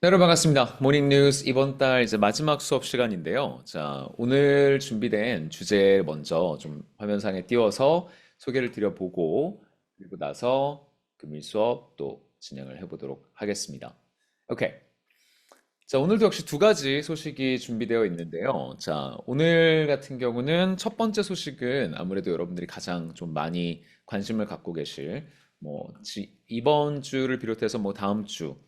네, 여러분 반갑습니다. 모닝 뉴스 이번 달 이제 마지막 수업 시간인데요. 자, 오늘 준비된 주제 먼저 좀 화면상에 띄워서 소개를 드려보고 그리고 나서 금일 수업 또 진행을 해보도록 하겠습니다. 오케이. 자, 오늘도 역시 두 가지 소식이 준비되어 있는데요. 자, 오늘 같은 경우는 첫 번째 소식은 아무래도 여러분들이 가장 좀 많이 관심을 갖고 계실 이번 주를 비롯해서 다음 주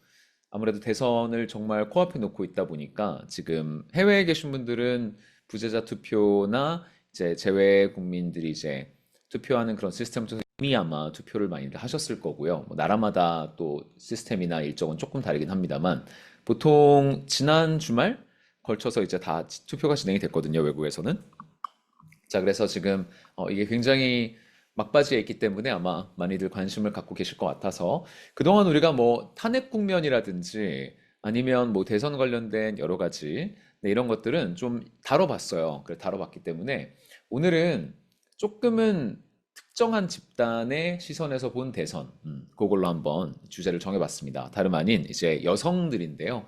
아무래도 대선을 정말 코앞에 놓고 있다 보니까 지금 해외에 계신 분들은 부재자 투표나 이제 재외 국민들이 이제 투표하는 그런 시스템 중에서 이미 아마 투표를 많이들 하셨을 거고요. 나라마다 또 시스템이나 일정은 조금 다르긴 합니다만 보통 지난 주말 걸쳐서 이제 다 투표가 진행이 됐거든요, 외국에서는. 자, 그래서 지금 이게 굉장히 막바지에 있기 때문에 아마 많이들 관심을 갖고 계실 것 같아서 그동안 우리가 탄핵 국면이라든지 아니면 대선 관련된 여러 가지 이런 것들은 좀 다뤄봤어요. 그래 다뤄봤기 때문에 오늘은 조금은 특정한 집단의 시선에서 본 대선 그걸로 한번 주제를 정해봤습니다. 다름 아닌 이제 여성들인데요.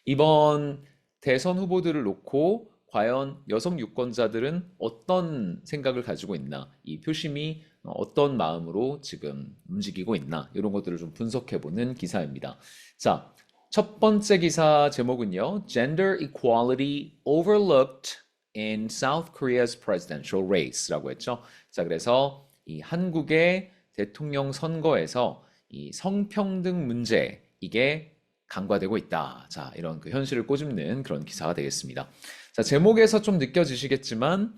이번 대선 후보들을 놓고 과연 여성 유권자들은 어떤 생각을 가지고 있나, 이 표심이 어떤 마음으로 지금 움직이고 있나, 이런 것들을 좀 분석해보는 기사입니다. 자, 첫 번째 기사 제목은요, Gender Equality Overlooked in South Korea's Presidential Race라고 했죠. 자, 그래서 이 한국의 대통령 선거에서 이 성평등 문제, 이게 간과되고 있다. 자, 이런 그 현실을 꼬집는 그런 기사가 되겠습니다. 자, 제목에서 좀 느껴지시겠지만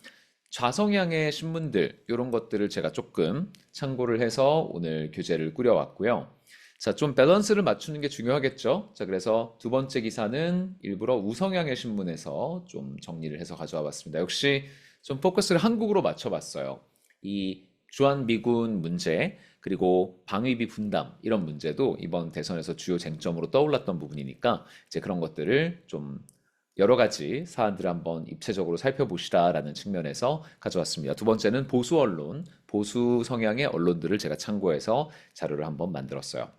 좌성향의 신문들 이런 것들을 제가 조금 참고를 해서 오늘 교재를 꾸려왔고요. 자, 좀 밸런스를 맞추는 게 중요하겠죠. 자, 그래서 두 번째 기사는 일부러 우성향의 신문에서 좀 정리를 해서 가져와 봤습니다. 역시 좀 포커스를 한국으로 맞춰봤어요. 이 주한미군 문제, 그리고 방위비 분담 이런 문제도 이번 대선에서 주요 쟁점으로 떠올랐던 부분이니까 이제 그런 것들을 좀 여러 가지 사안들을 한번 입체적으로 살펴보시라라는 측면에서 가져왔습니다. 두 번째는 보수 언론, 보수 성향의 언론들을 제가 참고해서 자료를 한번 만들었어요.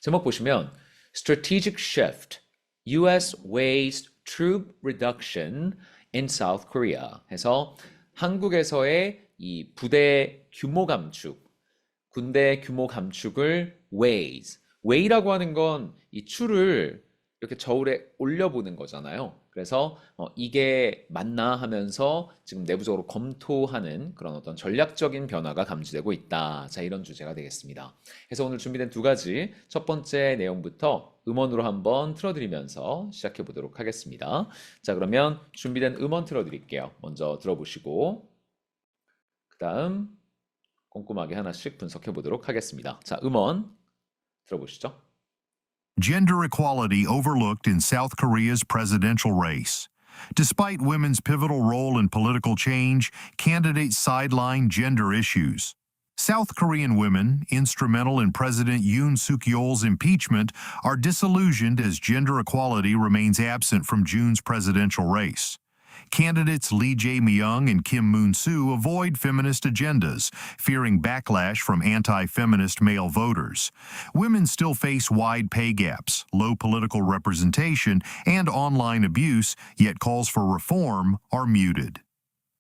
제목 보시면 Strategic Shift, U.S. Weighs Troop Reduction in South Korea 해서 한국에서의 이 부대 규모 감축, 군대 규모 감축을 weighs. weigh라고 하는 건 이 추를 이렇게 저울에 올려보는 거잖아요. 그래서 이게 맞나 하면서 지금 내부적으로 검토하는 그런 어떤 전략적인 변화가 감지되고 있다. 자, 이런 주제가 되겠습니다. 그래서 오늘 준비된 두 가지 첫 번째 내용부터 음원으로 한번 틀어드리면서 시작해 보도록 하겠습니다. 자, 그러면 준비된 음원 틀어드릴게요. 먼저 들어보시고 그 다음 꼼꼼하게 하나씩 분석해 보도록 하겠습니다. 자, 음원 들어보시죠. Gender equality overlooked in South Korea's presidential race. Despite women's pivotal role in political change, candidates sideline gender issues. South Korean women, instrumental in President Yoon Suk-yeol's impeachment, are disillusioned as gender equality remains absent from June's presidential race. Candidates Lee Jae-myung and Kim Moon-soo avoid feminist agendas, fearing backlash from anti-feminist male voters. Women still face wide pay gaps, low political representation, and online abuse, yet calls for reform are muted.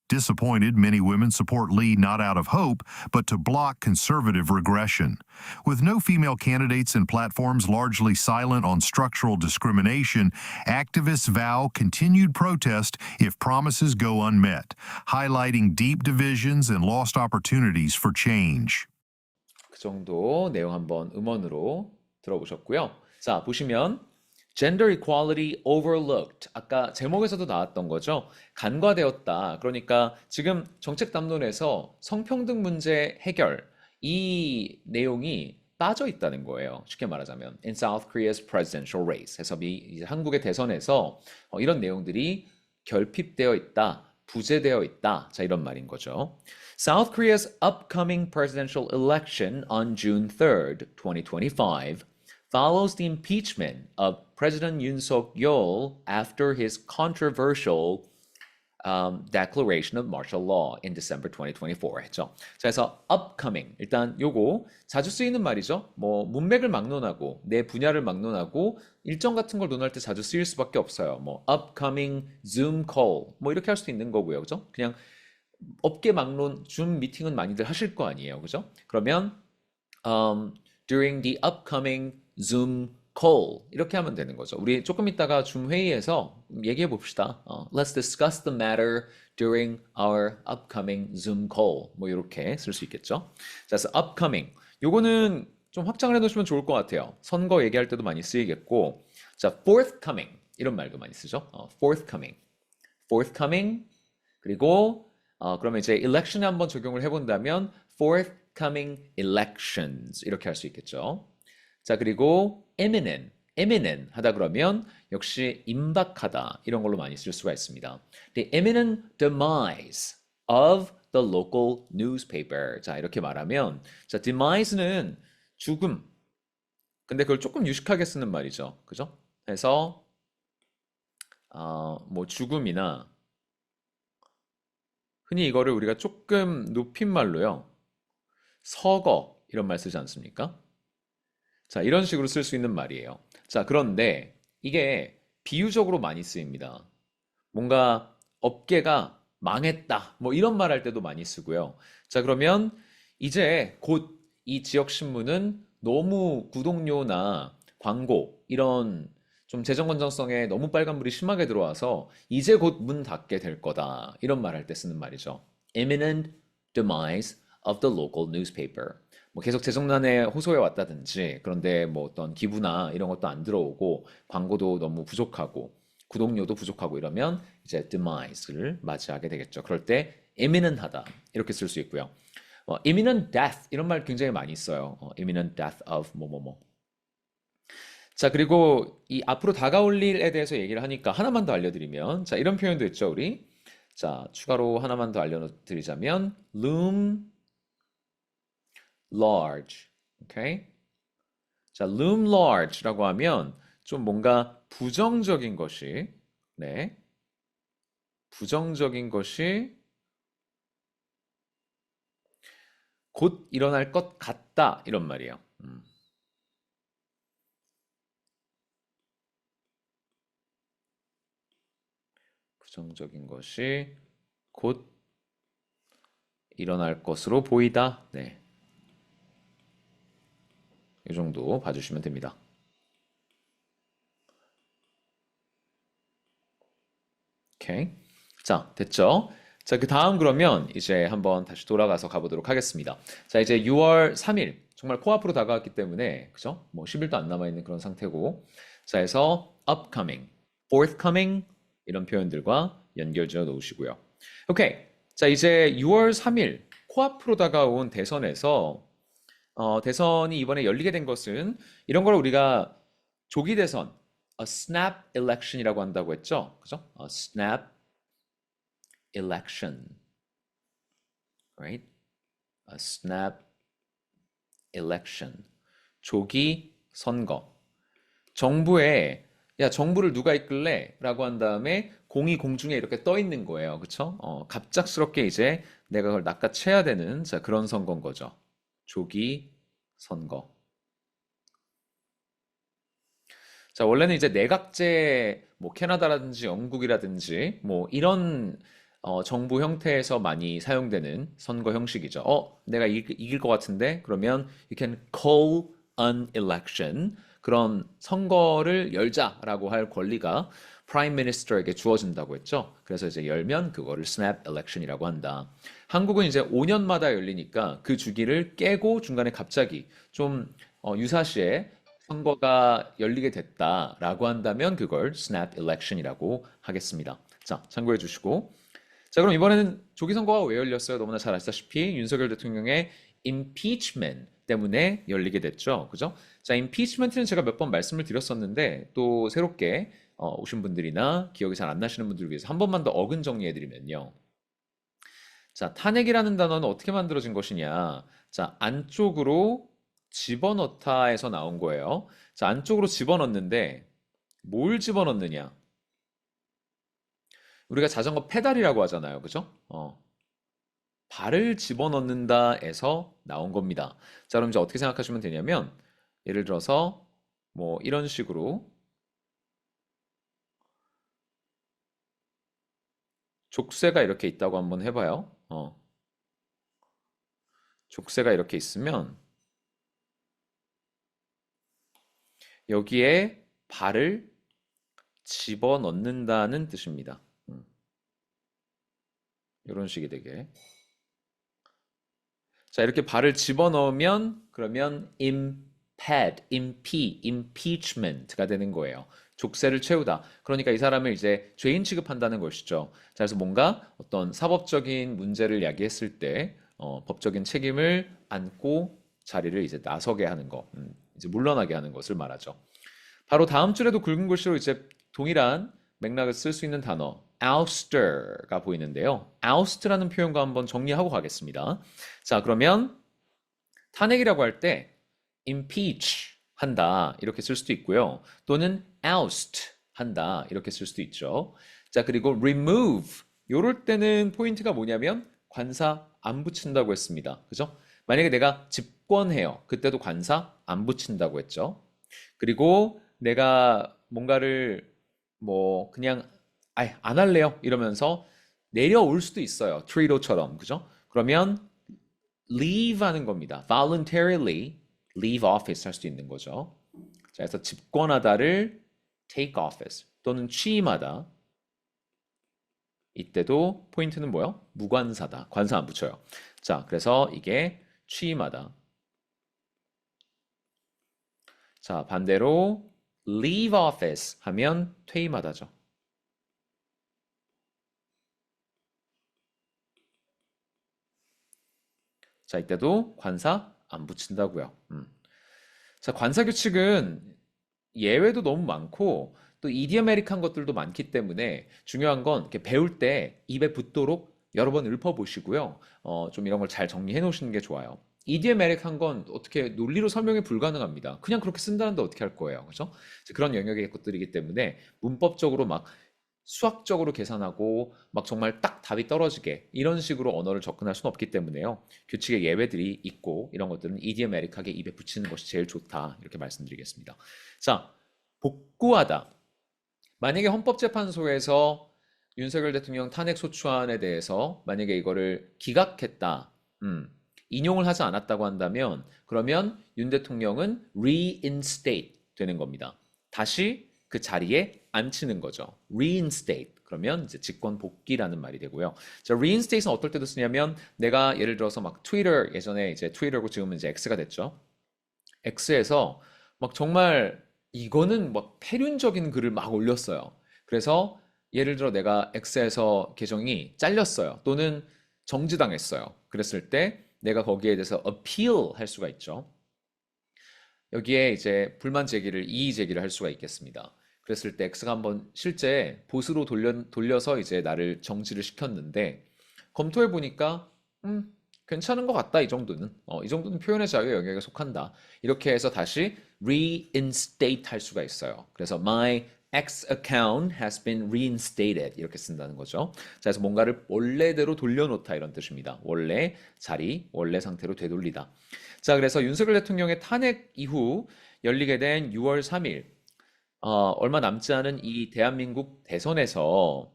Disappointed, many women support Lee not out of hope, but to block conservative regression. With no female candidates and platforms largely silent on structural discrimination, activists vow continued protest if promises go unmet, highlighting deep divisions and lost opportunities for change. 그 정도 내용 한번 음원으로 들어보셨고요. 자, 보시면 Gender Equality Overlooked. 아까 제목에서도 나왔던 거죠. 간과되었다. 그러니까 지금 정책 담론에서 성평등 문제 해결 이 내용이 빠져 있다는 거예요. 쉽게 말하자면 in South Korea's presidential race. 해서 이제 한국의 대선에서 이런 내용들이 결핍되어 있다. 부재되어 있다. 자, 이런 말인 거죠. South Korea's upcoming presidential election on June 3rd, 2025 follows the impeachment of President Yoon Suk-yeol after his controversial Declaration of Martial Law in December 2024 했죠. 자, 그래서 upcoming 일단 요거 자주 쓰이는 말이죠. 뭐 문맥을 막론하고 내 분야를 막론하고 일정 같은 걸 논할 때 자주 쓰일 수밖에 없어요. 뭐 upcoming Zoom call 뭐 이렇게 할 수도 있는 거고요. 그죠? 그냥 업계 막론 줌 미팅은 많이들 하실 거 아니에요. 그죠? 그러면 during the upcoming Zoom call 이렇게 하면 되는 거죠. 우리 조금 있다가 줌 회의에서 얘기해 봅시다. Let's discuss the matter during our upcoming Zoom call. 뭐 이렇게 쓸 수 있겠죠. 자, 그래서 upcoming 요거는 좀 확장을 해놓으시면 좋을 것 같아요. 선거 얘기할 때도 많이 쓰이겠고, 자, forthcoming 이런 말도 많이 쓰죠. forthcoming 그리고 그러면 이제 election에 한번 적용을 해본다면 forthcoming elections 이렇게 할 수 있겠죠. 자, 그리고 imminent 하다 그러면 역시 임박하다 이런 걸로 많이 쓸 수가 있습니다. The imminent demise of the local newspaper. 자, 이렇게 말하면 자, demise는 죽음. 근데 그걸 조금 유식하게 쓰는 말이죠. 그죠? 그래서 뭐 죽음이나 흔히 이거를 우리가 조금 높임말로요. 서거 이런 말 쓰지 않습니까? 자, 이런 식으로 쓸 수 있는 말이에요. 자, 그런데 이게 비유적으로 많이 쓰입니다. 뭔가 업계가 망했다. 뭐 이런 말 할 때도 많이 쓰고요. 자, 그러면 이제 곧 이 지역 신문은 너무 구독료나 광고 이런 좀 재정 건전성에 너무 빨간불이 심하게 들어와서 이제 곧 문 닫게 될 거다. 이런 말 할 때 쓰는 말이죠. Imminent demise of the local newspaper. 뭐 계속 재정난에 호소해 왔다든지 그런데 뭐 어떤 기부나 이런 것도 안 들어오고 광고도 너무 부족하고 구독료도 부족하고 이러면 이제 demise를 맞이하게 되겠죠. 그럴 때 imminent하다 이렇게 쓸 수 있고요. imminent death 이런 말 굉장히 많이 써요. imminent death of 뭐뭐뭐. 자, 그리고 이 앞으로 다가올 일에 대해서 얘기를 하니까 하나만 더 알려드리면 자, 이런 표현도 있죠, 우리. 자, 추가로 하나만 더 알려드리자면 loom large. 오케이? 자, loom large라고 하면 좀 뭔가 부정적인 것이 네. 부정적인 것이 곧 일어날 것 같다 이런 말이에요. 부정적인 것이 곧 일어날 것으로 보이다. 네. 이 정도 봐주시면 됩니다. 오케이. 자, 됐죠? 자, 그 다음 그러면 이제 한번 다시 돌아가서 가보도록 하겠습니다. 자, 이제 6월 3일. 정말 코앞으로 다가왔기 때문에, 그죠? 뭐 10일도 안 남아있는 그런 상태고. 자, 해서 upcoming, forthcoming 이런 표현들과 연결지어 놓으시고요. 오케이. 자, 이제 6월 3일 코앞으로 다가온 대선에서 대선이 이번에 열리게 된 것은 이런 걸 우리가 조기 대선, a snap election이라고 한다고 했죠. 그죠? a snap election, right? A snap election. 조기 선거. 정부에 야, 정부를 누가 이끌래? 라고 한 다음에 공이 공중에 이렇게 떠 있는 거예요. 그쵸? 갑작스럽게 이제 내가 그걸 낚아채야 되는 자, 그런 선거인 거죠. 조기 선거. 자, 원래는 이제 내각제, 뭐 캐나다라든지 영국이라든지 뭐 이런 정부 형태에서 많이 사용되는 선거 형식이죠. 내가 이길 것 같은데 그러면 you can call an election. 그런 선거를 열자라고 할 권리가 프라임 미니스터에게 주어진다고 했죠. 그래서 이제 열면 그거를 snap election이라고 한다. 한국은 이제 5년마다 열리니까 그 주기를 깨고 중간에 갑자기 좀 유사시에 선거가 열리게 됐다라고 한다면 그걸 snap election이라고 하겠습니다. 자, 참고해 주시고. 자, 그럼 이번에는 조기 선거가 왜 열렸어요? 너무나 잘 아시다시피 윤석열 대통령의 impeachment 때문에 열리게 됐죠. 그죠? 자, impeachment는 제가 몇 번 말씀을 드렸었는데 또 새롭게 오신 분들이나 기억이 잘 안 나시는 분들을 위해서 한 번만 더 어근 정리해 드리면요. 자, 탄핵이라는 단어는 어떻게 만들어진 것이냐? 자, 안쪽으로 집어넣다에서 나온 거예요. 자, 안쪽으로 집어넣는데 뭘 집어넣느냐? 우리가 자전거 페달이라고 하잖아요. 그죠? 발을 집어넣는다에서 나온 겁니다. 자, 그럼 이제 어떻게 생각하시면 되냐면, 예를 들어서, 뭐, 이런 식으로, 족쇄가 이렇게 있다고 한번 해봐요. 족쇄가 이렇게 있으면, 여기에 발을 집어넣는다는 뜻입니다. 이런 식이 되게. 자, 이렇게 발을 집어넣으면 그러면 impeachment가 되는 거예요. 족쇄를 채우다. 그러니까 이 사람을 이제 죄인 취급한다는 것이죠. 자, 그래서 뭔가 어떤 사법적인 문제를 야기했을 때 법적인 책임을 안고 자리를 이제 나서게 하는 거, 이제 물러나게 하는 것을 말하죠. 바로 다음 줄에도 굵은 글씨로 이제 동일한 맥락을 쓸 수 있는 단어 ouster가 보이는데요. oust라는 표현과 한번 정리하고 가겠습니다. 자, 그러면 탄핵이라고 할 때 impeach 한다 이렇게 쓸 수도 있고요. 또는 oust 한다 이렇게 쓸 수도 있죠. 자, 그리고 remove 요럴 때는 포인트가 뭐냐면 관사 안 붙인다고 했습니다. 그죠? 만약에 내가 집권해요. 그때도 관사 안 붙인다고 했죠. 그리고 내가 뭔가를 뭐 그냥 아예 안 할래요 이러면서 내려올 수도 있어요. 트리도처럼 그죠? 그러면 leave 하는 겁니다. voluntarily leave office 할 수도 있는 거죠. 자, 그래서 집권하다를 take office 또는 취임하다. 이때도 포인트는 뭐요? 무관사다. 관사 안 붙여요. 자, 그래서 이게 취임하다. 자, 반대로 leave office 하면 퇴임하다죠. 자, 이때도 관사 안 붙인다고요. 자, 관사 규칙은 예외도 너무 많고 또 이디어메릭한 것들도 많기 때문에 중요한 건 이렇게 배울 때 입에 붙도록 여러 번 읊어보시고요. 좀 이런 걸 잘 정리해 놓으시는 게 좋아요. 이디어메릭한 건 어떻게 논리로 설명이 불가능합니다. 그냥 그렇게 쓴다는데 어떻게 할 거예요. 그죠? 그런 영역의 것들이기 때문에 문법적으로 막 수학적으로 계산하고 막 정말 딱 답이 떨어지게 이런 식으로 언어를 접근할 수는 없기 때문에요. 규칙의 예외들이 있고 이런 것들은 이디어메릭하게 입에 붙이는 것이 제일 좋다. 이렇게 말씀드리겠습니다. 자, 복구하다. 만약에 헌법재판소에서 윤석열 대통령 탄핵 소추안에 대해서 만약에 이거를 기각했다. 인용을 하지 않았다고 한다면 그러면 윤 대통령은 reinstate 되는 겁니다. 다시 그 자리에 앉히는 거죠. reinstate. 그러면 이제 직권 복귀라는 말이 되고요. 자, reinstate는 어떨 때도 쓰냐면 내가 예를 들어서 막 트위터 예전에 이제 트위터고 지금은 이제 X가 됐죠. X에서 막 정말 이거는 막 패륜적인 글을 막 올렸어요. 그래서 예를 들어 내가 X에서 계정이 잘렸어요. 또는 정지당했어요. 그랬을 때 내가 거기에 대해서 appeal 할 수가 있죠. 여기에 이제 불만 제기를 이의 제기를 할 수가 있겠습니다. 그랬을 때 X가 한번 실제 보스로 돌려서 이제 나를 정지를 시켰는데 검토해 보니까 괜찮은 것 같다 이 정도는 이 정도는 표현의 자유 영역에 속한다. 이렇게 해서 다시 reinstate 할 수가 있어요. 그래서 my X account has been reinstated 이렇게 쓴다는 거죠. 자, 그래서 뭔가를 원래대로 돌려놓다 이런 뜻입니다. 원래 자리, 원래 상태로 되돌리다. 자, 그래서 윤석열 대통령의 탄핵 이후 열리게 된 6월 3일 얼마 남지 않은 이 대한민국 대선에서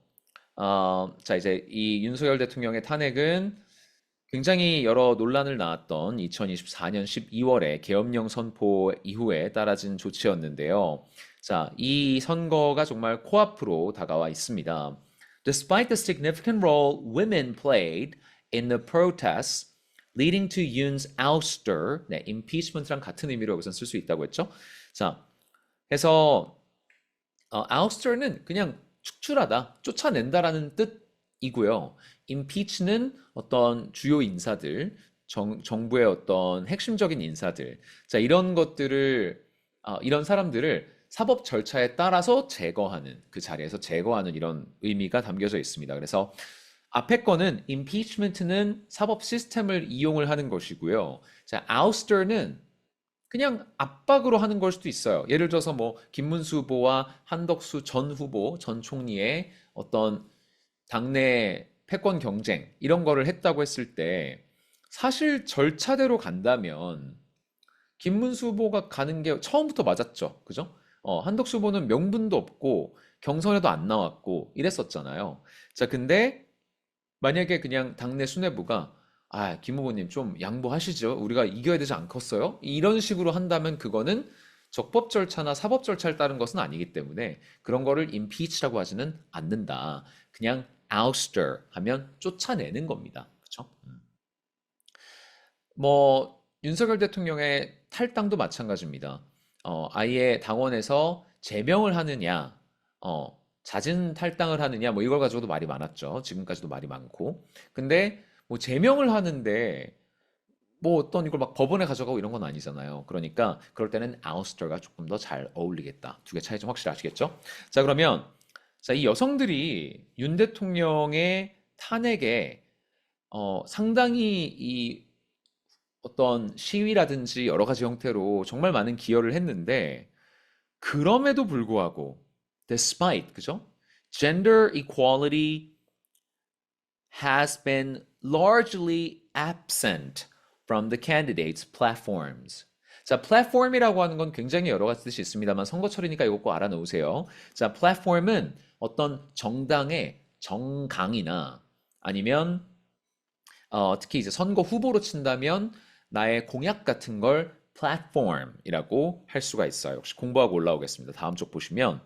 자, 이제 이 윤석열 대통령의 탄핵은 굉장히 여러 논란을 낳았던 2024년 12월에 계엄령 선포 이후에 따라진 조치였는데요. 자, 이 선거가 정말 코앞으로 다가와 있습니다. Despite the significant role women played in the protests leading to Yoon's ouster, 네, impeachment랑 같은 의미로 여기서 쓸 수 있다고 했죠. 자, 해서 ouster는 그냥 축출하다, 쫓아낸다라는 뜻이고요. impeach는 어떤 주요 인사들, 정부의 어떤 핵심적인 인사들, 자, 이런 것들을, 이런 사람들을 사법 절차에 따라서 제거하는, 그 자리에서 제거하는 이런 의미가 담겨져 있습니다. 그래서 앞에 거는 impeachment는 사법 시스템을 이용을 하는 것이고요. 자, ouster는 그냥 압박으로 하는 걸 수도 있어요. 예를 들어서 뭐 김문수 후보와 한덕수 전 후보, 전 총리의 어떤 당내 패권 경쟁 이런 거를 했다고 했을 때 사실 절차대로 간다면 김문수 후보가 가는 게 처음부터 맞았죠. 그죠? 한덕수 후보는 명분도 없고 경선에도 안 나왔고 이랬었잖아요. 자, 근데 만약에 그냥 당내 수뇌부가 김 후보님 좀 양보하시죠. 우리가 이겨야 되지 않겠어요? 이런 식으로 한다면 그거는 적법 절차나 사법 절차를 따른 것은 아니기 때문에 그런 거를 impeach라고 하지는 않는다. 그냥 ouster 하면 쫓아내는 겁니다. 그렇죠? 뭐 윤석열 대통령의 탈당도 마찬가지입니다. 아예 당원에서 제명을 하느냐, 잦은 탈당을 하느냐, 뭐 이걸 가지고도 말이 많았죠. 지금까지도 말이 많고. 근데 뭐 제명을 하는데 뭐 어떤 이걸 막 법원에 가져가고 이런 건 아니잖아요. 그러니까 그럴 때는 ouster가 조금 더 잘 어울리겠다. 두 개 차이 좀 확실히 아시겠죠? 자, 그러면 자, 이 여성들이 윤 대통령의 탄핵에 상당히 이 어떤 시위라든지 여러 가지 형태로 정말 많은 기여를 했는데 그럼에도 불구하고 despite 그죠? Gender equality has been largely absent from the candidates' platforms. 자, 플랫폼이라고 하는 건 굉장히 여러 가지 뜻이 있습니다만 선거철이니까 이거 꼭 알아놓으세요. 자, 플랫폼은 어떤 정당의 정강이나 아니면 특히 이제 선거 후보로 친다면 나의 공약 같은 걸 플랫폼이라고 할 수가 있어요. 역시 공부하고 올라오겠습니다. 다음 쪽 보시면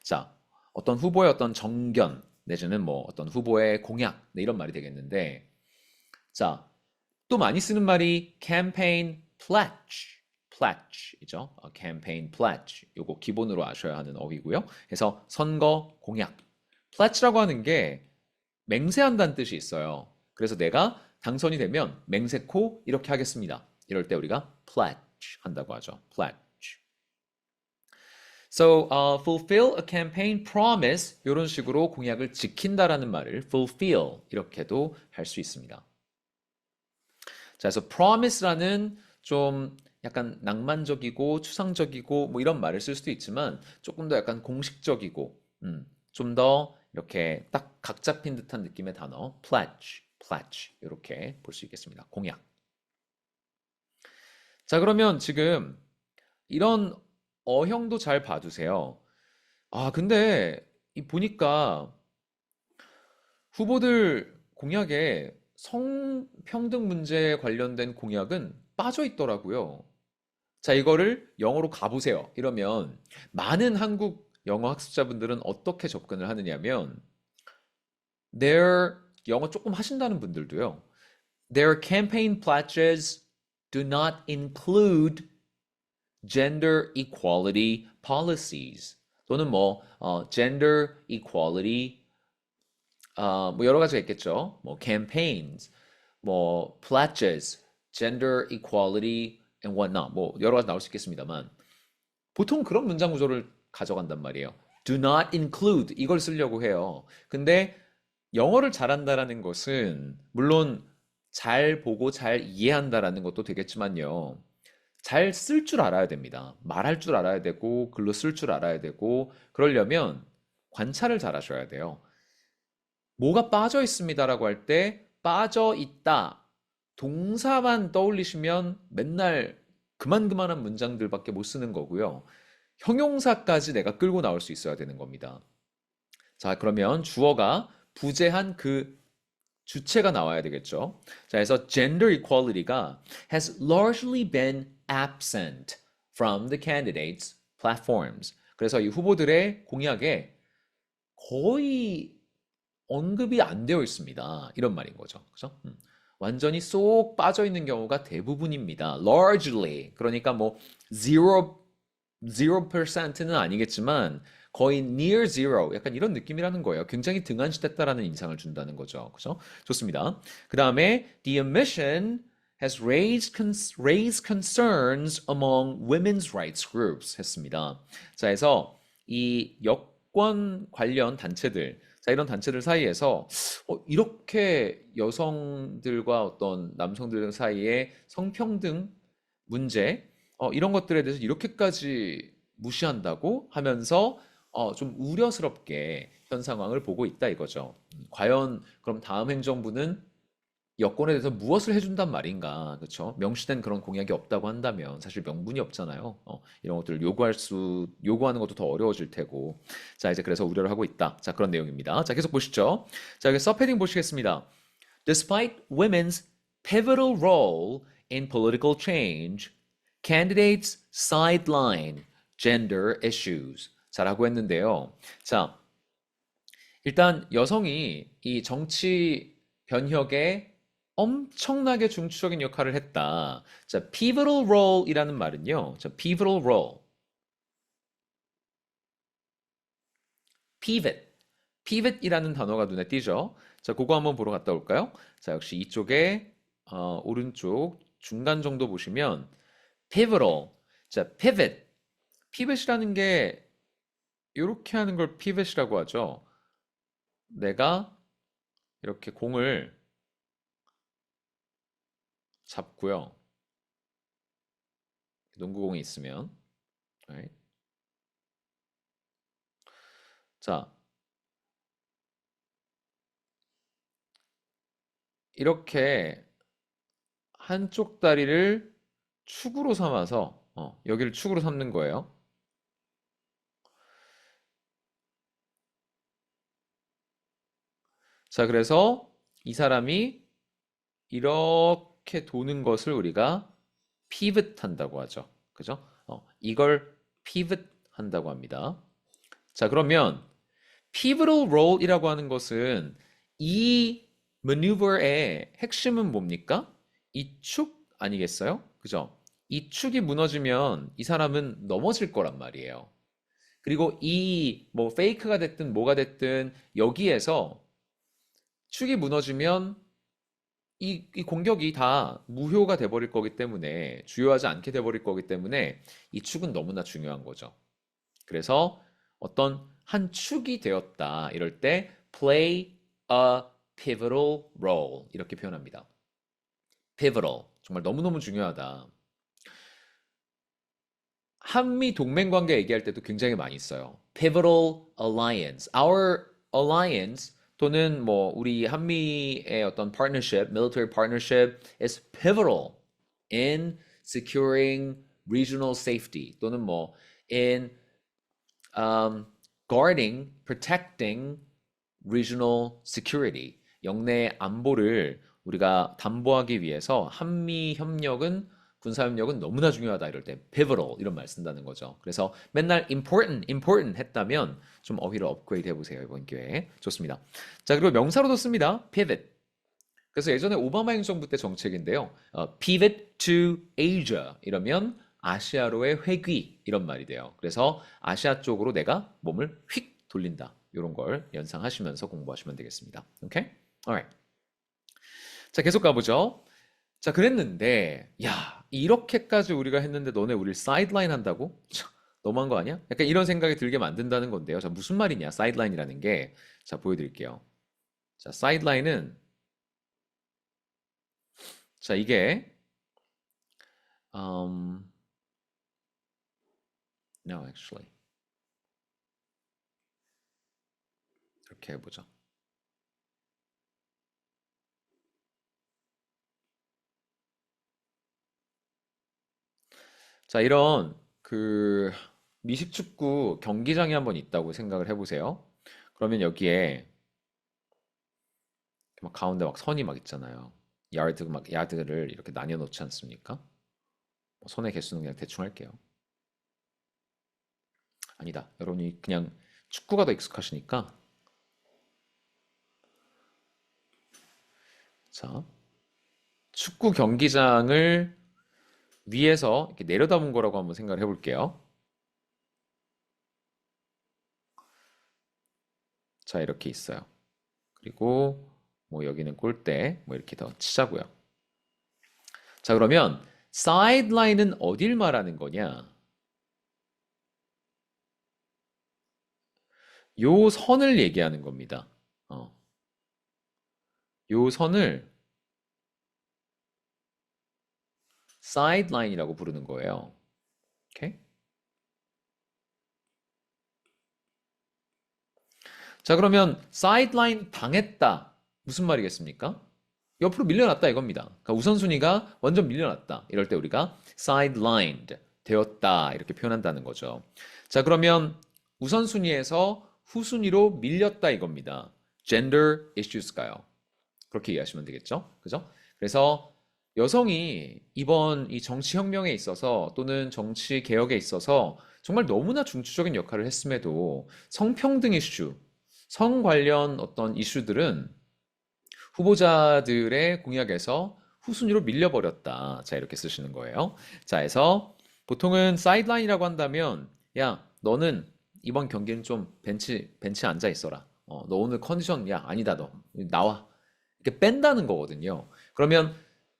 자, 어떤 후보의 어떤 정견 내지는 뭐 어떤 후보의 공약 네, 이런 말이 되겠는데 자, 또 많이 쓰는 말이 campaign pledge이죠. campaign pledge. 요거 기본으로 아셔야 하는 어휘고요. 그래서 선거 공약. pledge라고 하는 게 맹세한다는 뜻이 있어요. 그래서 내가 당선이 되면 맹세코 이렇게 하겠습니다. 이럴 때 우리가 pledge 한다고 하죠. pledge. So, fulfill a campaign promise 이런 식으로 공약을 지킨다라는 말을 fulfill 이렇게도 할 수 있습니다. 자, 그래서 promise라는 좀 약간 낭만적이고 추상적이고 뭐 이런 말을 쓸 수도 있지만 조금 더 약간 공식적이고 좀 더 이렇게 딱 각 잡힌 듯한 느낌의 단어 pledge 이렇게 볼 수 있겠습니다. 공약. 자, 그러면 지금 이런 어형도 잘 봐두세요. 근데 이 보니까 후보들 공약에 성평등 문제에 관련된 공약은 빠져 있더라고요. 자, 이거를 영어로 가보세요. 이러면 많은 한국 영어 학습자분들은 어떻게 접근을 하느냐면 their 영어 조금 하신다는 분들도요. Their campaign pledges do not include gender equality policies 또는 뭐 gender equality 뭐 여러 가지가 있겠죠. 뭐 campaigns, 뭐 pledges, gender equality and whatnot 뭐 여러 가지 나올 수 있겠습니다만 보통 그런 문장 구조를 가져간단 말이에요. Do not include 이걸 쓰려고 해요. 근데 영어를 잘한다라는 것은 물론 잘 보고 잘 이해한다라는 것도 되겠지만요. 잘 쓸 줄 알아야 됩니다. 말할 줄 알아야 되고 글로 쓸 줄 알아야 되고 그러려면 관찰을 잘 하셔야 돼요. 뭐가 빠져 있습니다라고 할 때 빠져 있다. 동사만 떠올리시면 맨날 그만한 문장들밖에 못 쓰는 거고요. 형용사까지 내가 끌고 나올 수 있어야 되는 겁니다. 자, 그러면 주어가 부재한 그 주체가 나와야 되겠죠. 자, 그래서 gender equality가 has largely been absent from the candidates' platforms. 그래서 이 후보들의 공약에 거의 언급이 안 되어 있습니다. 이런 말인 거죠. 그죠? 완전히 쏙 빠져 있는 경우가 대부분입니다. largely. 그러니까 뭐 0%는 아니겠지만 거의 near zero 약간 이런 느낌이라는 거예요. 굉장히 등한시됐다라는 인상을 준다는 거죠. 그죠? 좋습니다. 그 다음에 the omission has raised concerns among women's rights groups 했습니다. 자, 그래서 이 여권 관련 단체들 자, 이런 단체들 사이에서 이렇게 여성들과 어떤 남성들 사이에 성평등 문제 이런 것들에 대해서 이렇게까지 무시한다고 하면서 좀 우려스럽게 현 상황을 보고 있다 이거죠. 과연 그럼 다음 행정부는 여권에 대해서 무엇을 해준단 말인가, 그렇죠? 명시된 그런 공약이 없다고 한다면 사실 명분이 없잖아요. 이런 것들을 요구하는 것도 더 어려워질 테고. 자, 이제 그래서 우려를 하고 있다. 자, 그런 내용입니다. 자, 계속 보시죠. 자, 여기 서패딩 보시겠습니다. Despite women's pivotal role in political change, candidates sideline gender issues. 자라고 했는데요. 자, 일단 여성이 이 정치 변혁에 엄청나게 중추적인 역할을 했다. 자, pivotal role이라는 말은요. 자, pivotal role. pivot. pivot이라는 단어가 눈에 띄죠. 자, 그거 한번 보러 갔다 올까요? 자, 역시 이쪽에 오른쪽 중간 정도 보시면 pivotal. 자, pivot. pivot이라는 게 이렇게 하는 걸 pivot이라고 하죠. 내가 이렇게 공을 잡고요. 농구공이 있으면. right? 자, 이렇게 한쪽 다리를 축으로 삼아서 여기를 축으로 삼는 거예요. 자, 그래서 이 사람이 이렇게 도는 것을 우리가 pivot 한다고 하죠. 그죠? 이걸 pivot 한다고 합니다. 자, 그러면 pivotal role이라고 하는 것은 이 maneuver의 핵심은 뭡니까? 이 축 아니겠어요? 그죠? 이 축이 무너지면 이 사람은 넘어질 거란 말이에요. 그리고 이 뭐 페이크가 됐든 뭐가 됐든 여기에서 축이 무너지면 이 공격이 다 무효가 돼버릴 거기 때문에 주요하지 않게 돼버릴 거기 때문에 이 축은 너무나 중요한 거죠. 그래서 어떤 한 축이 되었다 이럴 때 play a pivotal role 이렇게 표현합니다. pivotal 정말 너무너무 중요하다. 한미 동맹 관계 얘기할 때도 굉장히 많이 써요. pivotal alliance. Our alliance 또는 뭐 우리 한미의 어떤 partnership, military partnership is pivotal in securing regional safety 또는 뭐 in guarding, protecting regional security. 영내 안보를 우리가 담보하기 위해서 한미 협력은 군사 협력은 너무나 중요하다 이럴 때 pivotal 이런 말 쓴다는 거죠. 그래서 맨날 important 했다면 좀 어휘를 업그레이드 해보세요 이번 기회에. 좋습니다. 자, 그리고 명사로도 씁니다. pivot. 그래서 예전에 오바마 행정부 때 정책인데요. pivot to Asia 이러면 아시아로의 회귀 이런 말이 돼요. 그래서 아시아 쪽으로 내가 몸을 휙 돌린다. 이런 걸 연상하시면서 공부하시면 되겠습니다. 오케이? alright. 자, 계속 가보죠. 자, 그랬는데 야, 이렇게까지 우리가 했는데 너네 우리를 사이드라인 한다고? 참, 너무한 거 아니야? 약간 이런 생각이 들게 만든다는 건데요. 자, 무슨 말이냐? 사이드라인이라는 게. 자, 보여드릴게요. 자, 사이드라인은 자, 이게 no actually 이렇게 해보죠. 자, 이런 그 미식축구 경기장이 한번 있다고 생각을 해보세요. 그러면 여기에 막 가운데 막 선이 막 있잖아요. 야드를 이렇게 나뉘어 놓지 않습니까? 손의 개수는 그냥 대충 할게요. 아니다. 여러분이 그냥 축구가 더 익숙하시니까 자, 축구 경기장을 위에서 이렇게 내려다본 거라고 한번 생각을 해볼게요. 자, 이렇게 있어요. 그리고 뭐 여기는 골대 뭐 이렇게 더 치자고요. 자, 그러면 사이드라인은 어딜 말하는 거냐? 요 선을 얘기하는 겁니다. 요 선을 사이드라인이라고 부르는 거예요. 오케이? 자, 그러면 sideline 당했다. 무슨 말이겠습니까? 옆으로 밀려났다 이겁니다. 그러니까 우선순위가 완전 밀려났다. 이럴 때 우리가 sidelined 되었다 이렇게 표현한다는 거죠. 자, 그러면 우선순위에서 후순위로 밀렸다 이겁니다. gender issues가요. 그렇게 이해하시면 되겠죠? 그죠? 그래서 여성이 이번 이 정치혁명에 있어서 또는 정치 개혁에 있어서 정말 너무나 중추적인 역할을 했음에도 성평등 이슈, 성 관련 어떤 이슈들은 후보자들의 공약에서 후순위로 밀려버렸다. 자, 이렇게 쓰시는 거예요. 자, 해서 보통은 사이드라인이라고 한다면, 야, 너는 이번 경기는 좀 벤치 앉아 있어라. 너 오늘 컨디션, 야, 아니다, 너. 나와. 이렇게 뺀다는 거거든요. 그러면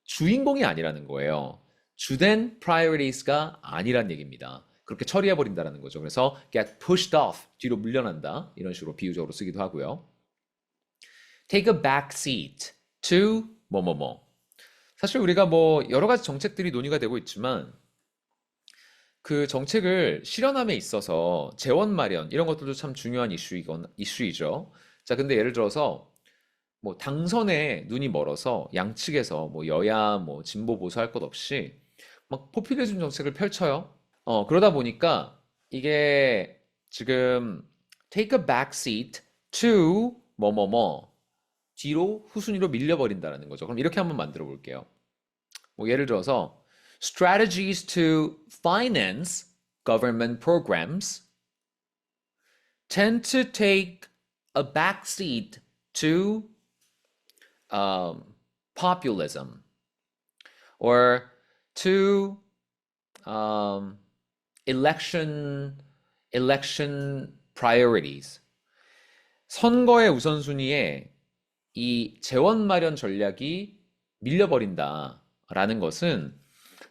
주인공이 아니라는 거예요. 주된 priorities가 아니란 얘기입니다. 그렇게 처리해버린다는 거죠. 그래서 get pushed off, 뒤로 물려난다. 이런 식으로 비유적으로 쓰기도 하고요. take a back seat to 뭐뭐뭐. 사실 우리가 뭐 여러 가지 정책들이 논의가 되고 있지만 그 정책을 실현함에 있어서 재원 마련 이런 것들도 참 중요한 이슈이죠. 자, 근데 예를 들어서 뭐 당선에 눈이 멀어서 양측에서 뭐 여야 뭐 진보 보수 할 것 없이 막 포퓰리즘 정책을 펼쳐요. 그러다 보니까 이게 지금 take a back seat to 뭐뭐뭐 뒤로 후순위로 밀려버린다는 거죠. 그럼 이렇게 한번 만들어 볼게요. 뭐 예를 들어서 strategies to finance government programs tend to take a back seat to populism or to election priorities. 선거의 우선순위에 이 재원 마련 전략이 밀려버린다라는 것은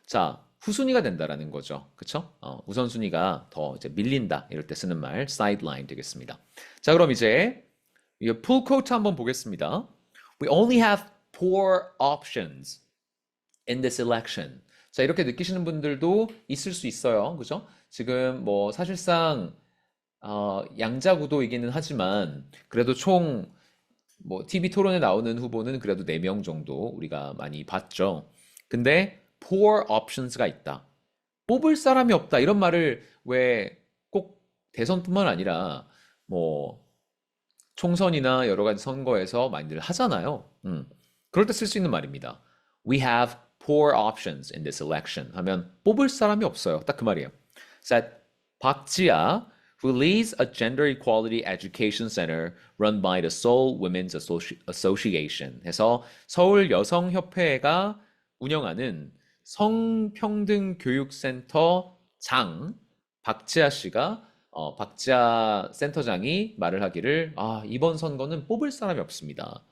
자, 후순위가 된다라는 거죠. 그쵸? 우선순위가 더 이제 밀린다. 이럴 때 쓰는 말 sideline 되겠습니다. 자, 그럼 이제 이 full quote 한번 보겠습니다. We only have poor options in this election. 자, 이렇게 느끼시는 분들도 있을 수 있어요. 그죠? 지금 뭐 사실상 양자 구도이기는 하지만 그래도 총 뭐 TV 토론에 나오는 후보는 그래도 4명 정도 우리가 많이 봤죠. 근데 poor options가 있다. 뽑을 사람이 없다. 이런 말을 왜 꼭 대선뿐만 아니라 뭐 총선이나 여러 가지 선거에서 많이들 하잖아요. 그럴 때 쓸 수 있는 말입니다. We have poor options in this election 하면 뽑을 사람이 없어요. 딱 그 말이에요. 자, 박지아 who leads a gender equality education center run by the Seoul Women's Association 해서 서울 여성협회가 운영하는 성평등 교육센터 장 박지아 씨가 박지아 센터장이 말을 하기를 이번 선거는 뽑을 사람이 없습니다.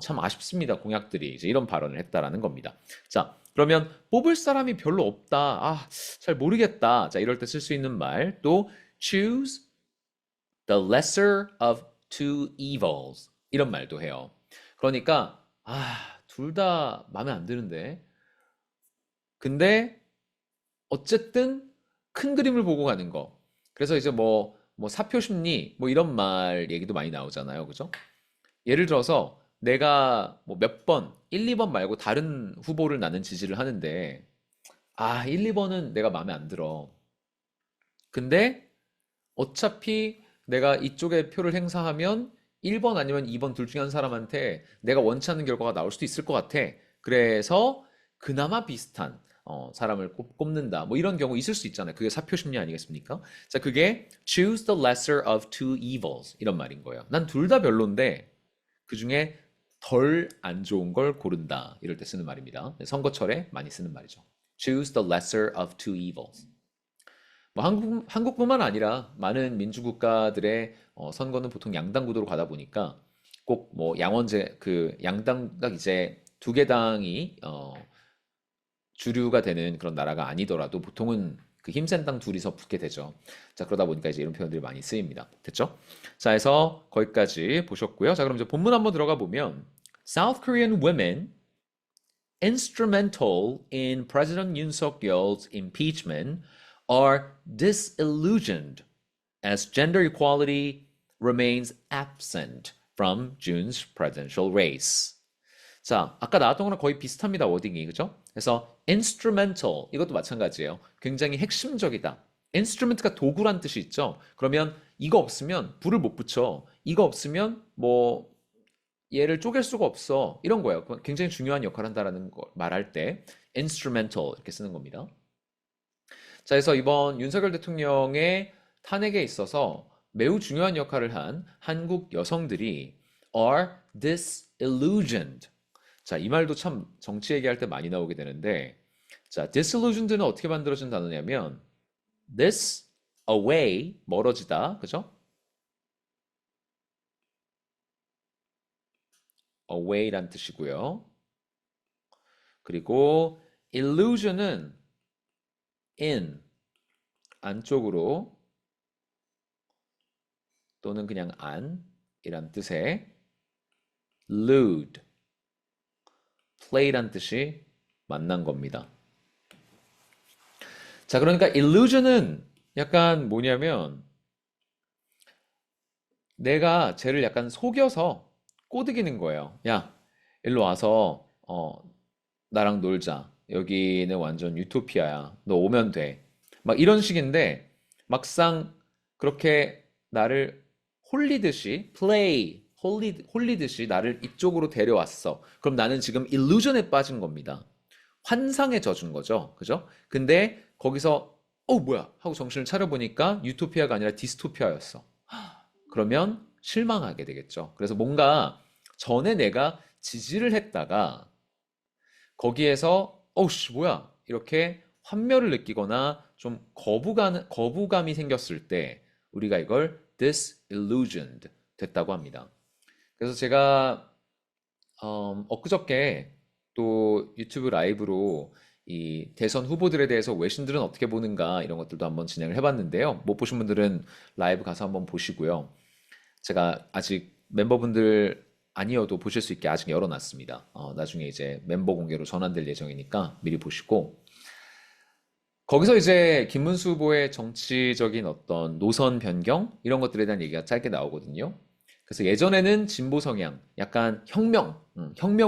참 아쉽습니다. 공약들이 이제 이런 발언을 했다라는 겁니다. 자, 그러면 뽑을 사람이 별로 없다. 잘 모르겠다. 자, 이럴 때 쓸 수 있는 말 또 choose the lesser of two evils 이런 말도 해요. 그러니까 둘 다 마음에 안 드는데 근데 어쨌든 큰 그림을 보고 가는 거. 그래서 이제 뭐 사표 심리 뭐 이런 말 얘기도 많이 나오잖아요. 그죠? 예를 들어서 내가 뭐 몇 번, 1, 2번 말고 다른 후보를 나는 지지를 하는데 1, 2번은 내가 마음에 안 들어. 근데 어차피 내가 이쪽에 표를 행사하면 1번 아니면 2번 둘 중에 한 사람한테 내가 원치 않는 결과가 나올 수도 있을 것 같아. 그래서 그나마 비슷한 사람을 꼽는다. 뭐 이런 경우 있을 수 있잖아요. 그게 사표 심리 아니겠습니까? 자, 그게 choose the lesser of two evils 이런 말인 거예요. 난 둘 다 별론데 그 중에 덜 안 좋은 걸 고른다. 이럴 때 쓰는 말입니다. 선거철에 많이 쓰는 말이죠. choose the lesser of two evils. 뭐 한국뿐만 아니라 많은 민주국가들의 선거는 보통 양당 구도로 가다 보니까 꼭 뭐 양원제 그 양당각 이제 두 개 당이 주류가 되는 그런 나라가 아니더라도 보통은 그 힘센 당 둘이서 붙게 되죠. 자, 그러다 보니까 이제 이런 표현들이 많이 쓰입니다. 됐죠? 자, 해서 거기까지 보셨고요. 자, 그럼 이제 본문 한번 들어가 보면 South Korean women instrumental in President Yoon Suk-yeol's impeachment are disillusioned as gender equality remains absent from June's presidential race. 자, 아까 나왔던 거랑 거의 비슷합니다, 워딩이. 그죠? 그래서 instrumental, 이것도 마찬가지예요. 굉장히 핵심적이다. instrument가 도구란 뜻이 있죠. 그러면 이거 없으면 불을 못 붙여. 이거 없으면 뭐 얘를 쪼갤 수가 없어. 이런 거예요. 굉장히 중요한 역할을 한다라는 거 말할 때 instrumental 이렇게 쓰는 겁니다. 자, 그래서 이번 윤석열 대통령의 탄핵에 있어서 매우 중요한 역할을 한 한국 여성들이 are disillusioned. 자, 이 말도 참 정치 얘기할 때 많이 나오게 되는데, 자, disillusioned는 어떻게 만들어진 단어냐면, this away, 멀어지다, 그죠? away란 뜻이고요. 그리고 illusion은 in, 안쪽으로, 또는 그냥 안이란 뜻의 lewd, play란 뜻이 만난 겁니다. 자, 그러니까 illusion은 약간 뭐냐면 내가 쟤를 약간 속여서 꼬드기는 거예요. 야, 일로 와서 나랑 놀자. 여기는 완전 유토피아야. 너 오면 돼. 막 이런 식인데 막상 그렇게 나를 홀리듯이 홀리듯이 나를 이쪽으로 데려왔어. 그럼 나는 지금 illusion에 빠진 겁니다. 환상에 젖은 거죠. 그죠? 근데 거기서 뭐야 하고 정신을 차려보니까 유토피아가 아니라 디스토피아였어. 그러면 실망하게 되겠죠. 그래서 뭔가 전에 내가 지지를 했다가 거기에서 어우씨 뭐야 이렇게 환멸을 느끼거나 좀 거부감이 생겼을 때 우리가 이걸 disillusioned 됐다고 합니다. 그래서 제가 엊그저께 또 유튜브 라이브로 이 대선 후보들에 대해서 외신들은 어떻게 보는가 이런 것들도 한번 진행을 해봤는데요. 못 보신 분들은 라이브 가서 한번 보시고요. 제가 아직 멤버분들 아니어도 보실 수 있게 아직 열어놨습니다. 나중에 이제 멤버 공개로 전환될 예정이니까 미리 보시고 거기서 이제 김문수 후보의 정치적인 어떤 노선 변경 이런 것들에 대한 얘기가 짧게 나오거든요. 그래서 예전에는 진보 성향, 약간 혁명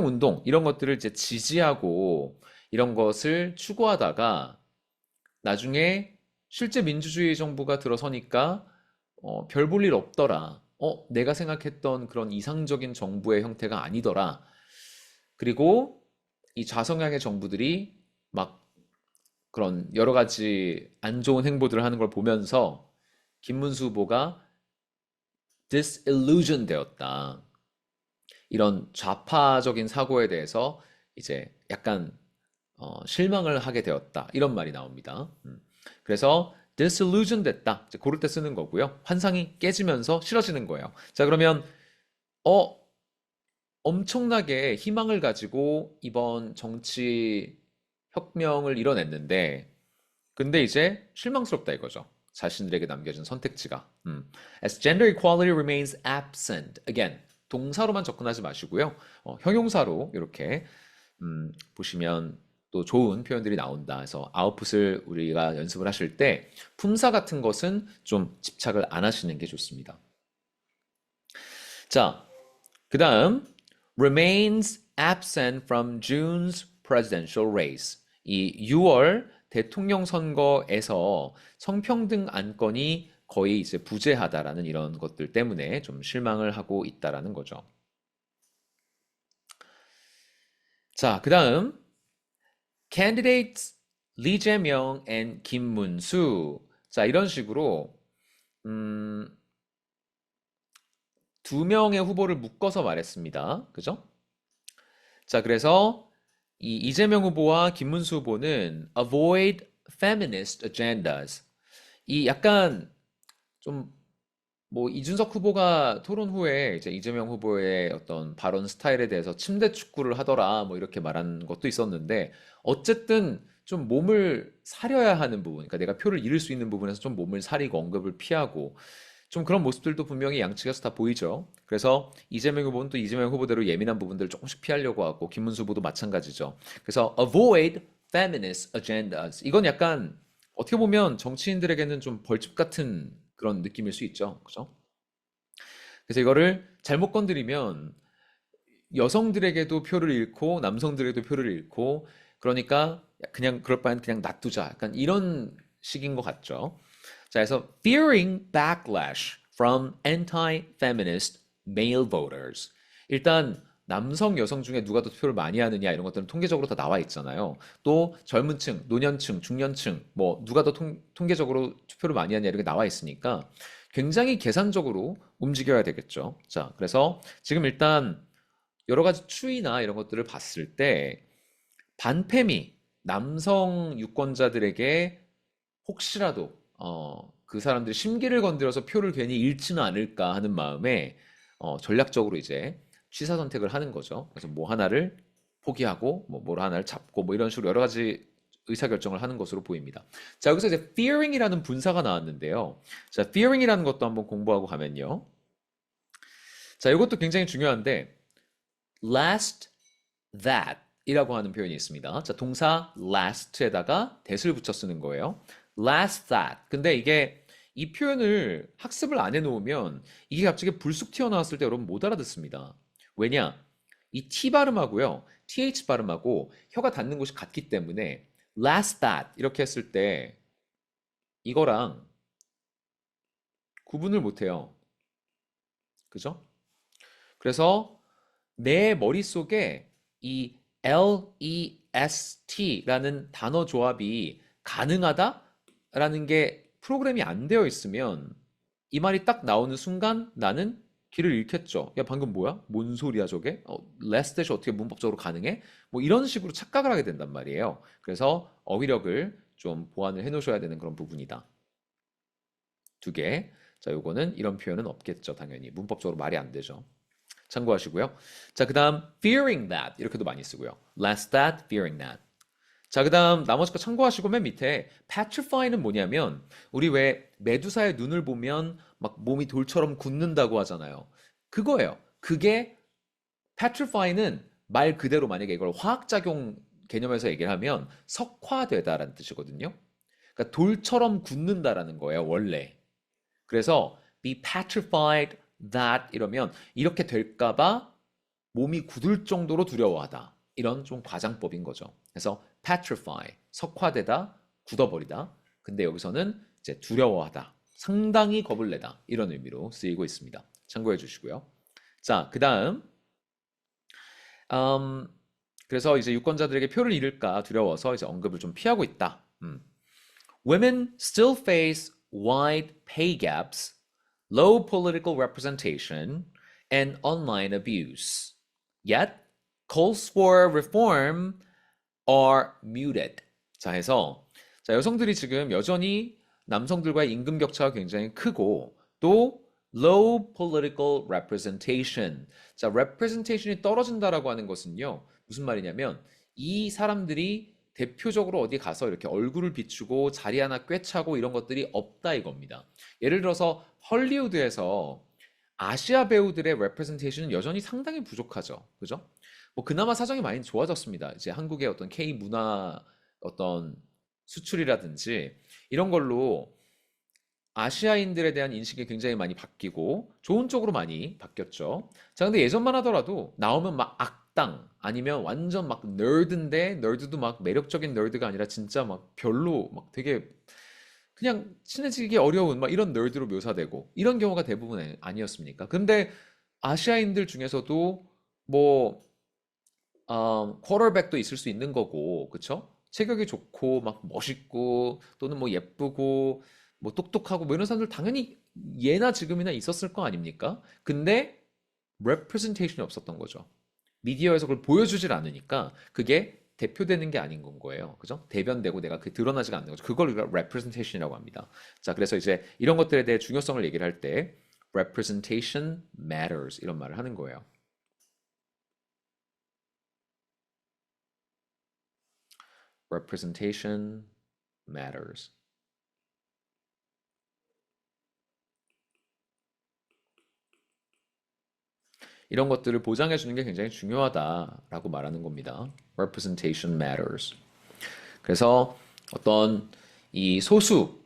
운동 이런 것들을 이제 지지하고 이런 것을 추구하다가 나중에 실제 민주주의 정부가 들어서니까 별 볼 일 없더라. 내가 생각했던 그런 이상적인 정부의 형태가 아니더라. 그리고 이 좌성향의 정부들이 막 그런 여러 가지 안 좋은 행보들을 하는 걸 보면서 김문수 후보가 disillusion 되었다. 이런 좌파적인 사고에 대해서 이제 약간 실망을 하게 되었다. 이런 말이 나옵니다. 그래서 disillusion 됐다. 이제 그럴 때 쓰는 거고요. 환상이 깨지면서 싫어지는 거예요. 자, 그러면 엄청나게 희망을 가지고 이번 정치 혁명을 이뤄냈는데 근데 이제 실망스럽다 이거죠. 자신들에게 남겨진 선택지가. As gender equality remains absent. Again, 동사로만 접근하지 마시고요. 형용사로 이렇게 보시면 또 좋은 표현들이 나온다. 그래서 아웃풋을 우리가 연습을 하실 때 품사 같은 것은 좀 집착을 안 하시는 게 좋습니다. 자, 그 다음 remains absent from June's presidential race. 이 6월 대통령 선거에서 성평등 안건이 거의 이제 부재하다라는 이런 것들 때문에 좀 실망을 하고 있다라는 거죠. 자, 그 다음 candidates 리 제명 and 김문수. 자, 이런 식으로 두 명의 후보를 묶어서 말했습니다. 그죠? 자, 그래서 이 이재명 후보와 김문수 후보는 avoid feminist agendas. 이 약간 좀 뭐 이준석 후보가 토론 후에 이제 이재명 후보의 어떤 발언 스타일에 대해서 침대 축구를 하더라 뭐 이렇게 말한 것도 있었는데 어쨌든 좀 몸을 사려야 하는 부분, 그러니까 내가 표를 잃을 수 있는 부분에서 좀 몸을 사리고 언급을 피하고 좀 그런 모습들도 분명히 양측에서 다 보이죠. 그래서 이재명 후보는 또 이재명 후보대로 예민한 부분들을 조금씩 피하려고 하고 김문수 후보도 마찬가지죠. 그래서 avoid feminist agendas. 이건 약간 어떻게 보면 정치인들에게는 좀 벌집 같은 그런 느낌일 수 있죠. 그죠? 그래서 이거를 잘못 건드리면 여성들에게도 표를 잃고 남성들에게도 표를 잃고 그러니까 그냥 그럴 바엔 그냥 놔두자. 약간 이런 식인 것 같죠. 자, 그래서 fearing backlash from anti-feminist male voters. 일단 남성, 여성 중에 누가 더 투표를 많이 하느냐 이런 것들은 통계적으로 다 나와 있잖아요. 또 젊은 층, 노년층, 중년층 뭐 누가 더 통계적으로 투표를 많이 하냐 이렇게 나와 있으니까 굉장히 계산적으로 움직여야 되겠죠. 자, 그래서 지금 일단 여러 가지 추이나 이런 것들을 봤을 때 반패미 남성 유권자들에게 혹시라도 그 사람들이 심기를 건드려서 표를 괜히 잃지는 않을까 하는 마음에 전략적으로 이제 취사 선택을 하는 거죠. 그래서 뭐 하나를 포기하고 뭐 하나를 잡고 뭐 이런 식으로 여러 가지 의사결정을 하는 것으로 보입니다. 자, 여기서 이제 fearing이라는 분사가 나왔는데요. 자, fearing이라는 것도 한번 공부하고 가면요. 자, 이것도 굉장히 중요한데 last that 이라고 하는 표현이 있습니다. 자, 동사 last에다가 that을 붙여 쓰는 거예요. last that. 근데 이게 이 표현을 학습을 안 해놓으면 이게 갑자기 불쑥 튀어나왔을 때 여러분 못 알아듣습니다. 왜냐? 이 T 발음하고요. TH 발음하고 혀가 닿는 곳이 같기 때문에 last that 이렇게 했을 때 이거랑 구분을 못 해요. 그죠? 그래서 내 머릿속에 이 LEST라는 단어 조합이 가능하다라는 게 프로그램이 안 되어 있으면 이 말이 딱 나오는 순간 나는 길을 잃겠죠. 야, 방금 뭐야? 뭔 소리야, 저게? less that이 어떻게 문법적으로 가능해? 뭐 이런 식으로 착각을 하게 된단 말이에요. 그래서 어휘력을 좀 보완을 해 놓으셔야 되는 그런 부분이다. 두 개. 자, 요거는 이런 표현은 없겠죠, 당연히. 문법적으로 말이 안 되죠. 참고하시고요. 자, 그 다음 fearing that 이렇게도 많이 쓰고요. last that, fearing that. 자, 그 다음 나머지 거 참고하시고 맨 밑에 petrify는 뭐냐면 우리 왜 메두사의 눈을 보면 막 몸이 돌처럼 굳는다고 하잖아요. 그거예요. 그게 petrify는 말 그대로 만약에 이걸 화학작용 개념에서 얘기를 하면 석화되다라는 뜻이거든요. 그러니까 돌처럼 굳는다라는 거예요, 원래. 그래서 be petrified that 이러면 이렇게 될까봐 몸이 굳을 정도로 두려워하다. 이런 좀 과장법인 거죠. 그래서 petrify, 석화되다, 굳어버리다. 근데 여기서는 이제 두려워하다, 상당히 겁을 내다 이런 의미로 쓰이고 있습니다. 참고해 주시고요. 자, 그 다음 그래서 이제 유권자들에게 표를 잃을까 두려워서 이제 언급을 좀 피하고 있다. Women still face wide pay gaps, low political representation, and online abuse. Yet, calls for reform are muted. 자, 해서 자, 여성들이 지금 여전히 남성들과의 임금 격차가 굉장히 크고 또 low political representation. 자, representation이 떨어진다라고 하는 것은요. 무슨 말이냐면 이 사람들이 대표적으로 어디 가서 이렇게 얼굴을 비추고 자리 하나 꿰차고 이런 것들이 없다 이겁니다. 예를 들어서 헐리우드에서 아시아 배우들의 representation은 여전히 상당히 부족하죠. 그죠? 뭐 그나마 사정이 많이 좋아졌습니다. 이제 한국의 어떤 K 문화 어떤 수출이라든지 이런 걸로 아시아인들에 대한 인식이 굉장히 많이 바뀌고 좋은 쪽으로 많이 바뀌었죠. 자, 근데 예전만 하더라도 나오면 막 악당 아니면 완전 막 널드인데 널드도 막 매력적인 널드가 아니라 진짜 막 별로 막 되게 그냥 친해지기 어려운 막 이런 널드로 묘사되고 이런 경우가 대부분 아니었습니까? 근데 아시아인들 중에서도 뭐 쿼터백도 있을 수 있는 거고, 그쵸? 체격이 좋고, 막 멋있고, 또는 뭐 예쁘고, 뭐 똑똑하고, 뭐 이런 사람들 당연히 예나 지금이나 있었을 거 아닙니까? 근데 representation이 없었던 거죠. 미디어에서 그걸 보여주질 않으니까 그게 대표되는 게 아닌 건 거예요. 그죠? 대변되고 내가 그 드러나지가 않는 거죠. 그걸 우리가 representation이라고 합니다. 자, 그래서 이제 이런 것들에 대해 중요성을 얘기를 할 때 representation matters 이런 말을 하는 거예요. representation matters. 이런 것들을 보장해 주는 게 굉장히 중요하다라고 말하는 겁니다. representation matters. 그래서 어떤 이 소수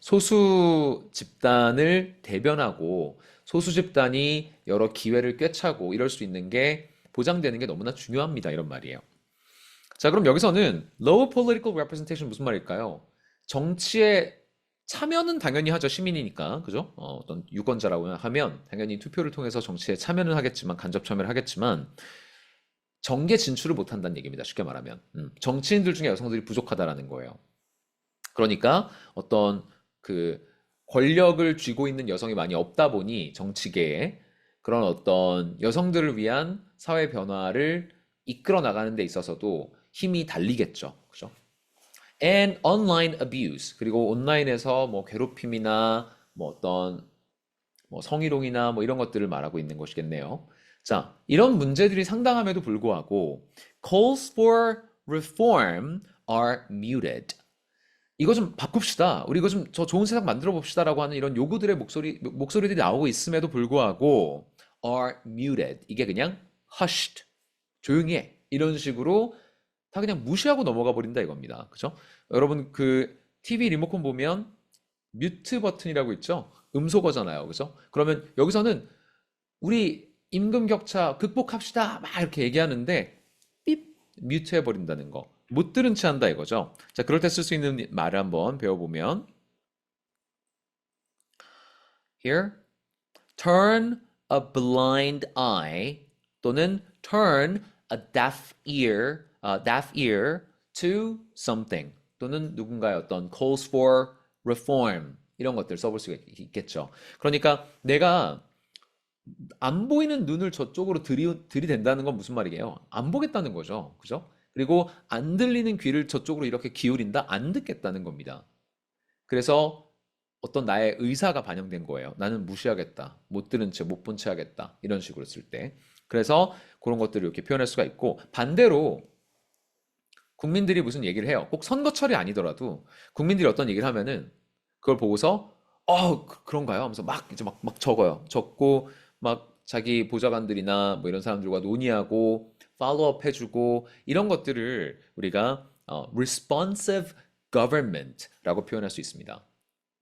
소수 집단을 대변하고 소수 집단이 여러 기회를 꿰차고 이럴 수 있는 게 보장되는 게 너무나 중요합니다. 이런 말이에요. 자, 그럼 여기서는 low political representation 무슨 말일까요? 정치에 참여는 당연히 하죠. 시민이니까. 그죠? 어떤 유권자라고 하면 당연히 투표를 통해서 정치에 참여는 하겠지만, 간접 참여를 하겠지만, 정계 진출을 못 한다는 얘기입니다. 쉽게 말하면. 정치인들 중에 여성들이 부족하다라는 거예요. 그러니까 어떤 그 권력을 쥐고 있는 여성이 많이 없다 보니 정치계에 그런 어떤 여성들을 위한 사회 변화를 이끌어 나가는 데 있어서도 힘이 달리겠죠. 그죠? And online abuse. 그리고 온라인에서 뭐 괴롭힘이나 뭐 어떤 뭐 성희롱이나 뭐 이런 것들을 말하고 있는 것이겠네요. 자, 이런 문제들이 상당함에도 불구하고 calls for reform are muted. 이거 좀 바꿉시다. 우리 이거 좀 저 좋은 세상 만들어 봅시다라고 하는 이런 요구들의 목소리들이 나오고 있음에도 불구하고 are muted. 이게 그냥 hushed. 조용히 해. 이런 식으로 다 그냥 무시하고 넘어가 버린다 이겁니다. 그죠? 여러분 그 TV 리모컨 보면 뮤트 버튼이라고 있죠? 음소거잖아요. 그죠? 그러면 여기서는 우리 임금 격차 극복합시다. 막 이렇게 얘기하는데 삐 뮤트 해버린다는 거. 못 들은 체 한다 이거죠. 자, 그럴 때 쓸 수 있는 말을 한번 배워보면 here turn a blind eye 또는 turn a deaf ear to something 또는 누군가의 어떤 calls for reform 이런 것들 써볼 수가 있겠죠. 그러니까 내가 안 보이는 눈을 저쪽으로 들이댄다는 건 무슨 말이에요? 안 보겠다는 거죠. 그죠? 그리고 안 들리는 귀를 저쪽으로 이렇게 기울인다? 안 듣겠다는 겁니다. 그래서 어떤 나의 의사가 반영된 거예요. 나는 무시하겠다. 못 들은 채, 못 본 채 하겠다. 이런 식으로 쓸 때. 그래서 그런 것들을 이렇게 표현할 수가 있고, 반대로 국민들이 무슨 얘기를 해요. 꼭 선거철이 아니더라도 국민들이 어떤 얘기를 하면은 그걸 보고서 그런가요? 하면서 막 이제 막 적어요. 적고 막 자기 보좌관들이나 뭐 이런 사람들과 논의하고 팔로우업 해주고 이런 것들을 우리가 responsive government라고 표현할 수 있습니다.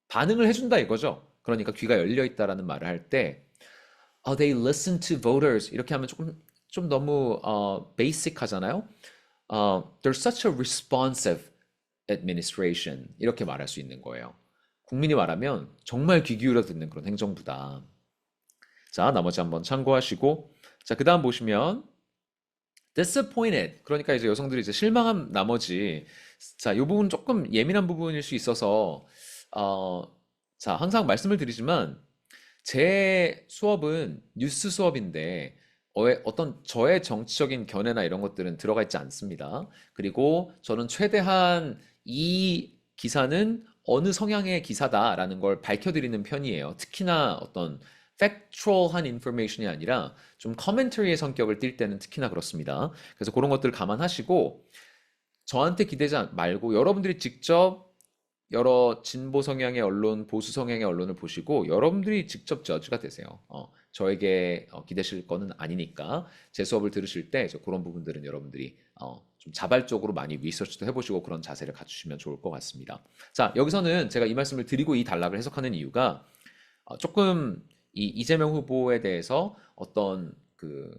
반응을 해준다 이거죠. 그러니까 귀가 열려 있다라는 말을 할 때, they listen to voters 이렇게 하면 좀 너무 basic 하잖아요. They're such a responsive administration 이렇게 말할 수 있는 거예요. 국민이 말하면 정말 귀 기울여 듣는 그런 행정부다. 자, 나머지 한번 참고하시고, 자, 그 다음 보시면 disappointed. 그러니까 이제 여성들이 이제 실망한 나머지, 자, 이 부분 조금 예민한 부분일 수 있어서, 자, 항상 말씀을 드리지만, 제 수업은 뉴스 수업인데, 어떤 저의 정치적인 견해나 이런 것들은 들어가 있지 않습니다. 그리고 저는 최대한 이 기사는 어느 성향의 기사다라는 걸 밝혀드리는 편이에요. 특히나 어떤 factual한 information이 아니라 좀 commentary의 성격을 띌 때는 특히나 그렇습니다. 그래서 그런 것들을 감안하시고 저한테 기대지 말고 여러분들이 직접 여러 진보 성향의 언론, 보수 성향의 언론을 보시고 여러분들이 직접 저지가 되세요. 저에게 기대실 거는 아니니까 제 수업을 들으실 때 그런 부분들은 여러분들이 좀 자발적으로 많이 리서치도 해보시고 그런 자세를 갖추시면 좋을 것 같습니다. 자, 여기서는 제가 이 말씀을 드리고 이 단락을 해석하는 이유가 조금 이 이재명 후보에 대해서 어떤 그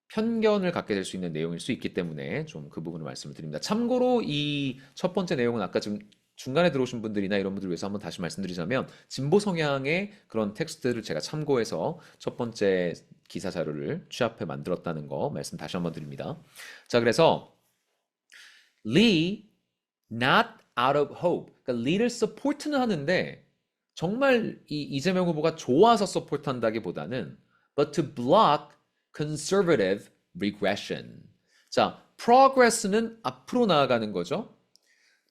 편견을 갖게 될 수 있는 내용일 수 있기 때문에 좀 그 부분을 말씀을 드립니다. 참고로 이 첫 번째 내용은 아까 지금 중간에 들어오신 분들이나 이런 분들을 위해서 한번 다시 말씀드리자면 진보 성향의 그런 텍스트를 제가 참고해서 첫 번째 기사 자료를 취합해 만들었다는 거 말씀 다시 한번 드립니다. 자, 그래서 Lee not out of hope. 그러니까 Lee를 support는 하는데 정말 이 이재명 후보가 좋아서 서포트한다기보다는 but to block conservative regression. 자, progress는 앞으로 나아가는 거죠.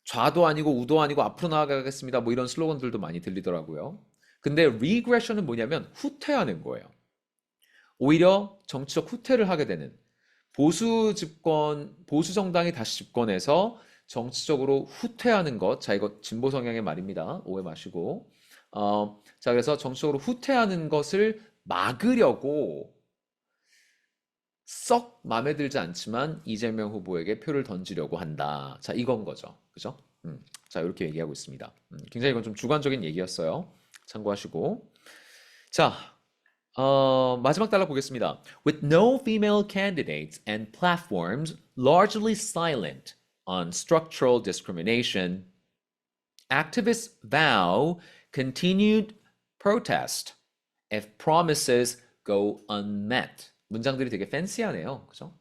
좌도 아니고 우도 아니고 앞으로 나아가겠습니다. 뭐 이런 슬로건들도 많이 들리더라고요. 근데 regression은 뭐냐면 후퇴하는 거예요. 오히려 정치적 후퇴를 하게 되는 보수 정당이 다시 집권해서 정치적으로 후퇴하는 것. 자, 이거 진보 성향의 말입니다. 오해 마시고. 자, 그래서 정치적으로 후퇴하는 것을 막으려고 썩 마음에 들지 않지만 이재명 후보에게 표를 던지려고 한다. 자, 이건 거죠. 그죠? 자, 이렇게 얘기하고 있습니다. 굉장히 이건 좀 주관적인 얘기였어요. 참고하시고. 자, 마지막 달라 보겠습니다. With no female candidates and platforms largely silent on structural discrimination, activists vow continued protest if promises go unmet. 문장들이 되게 팬시하네요. 그죠?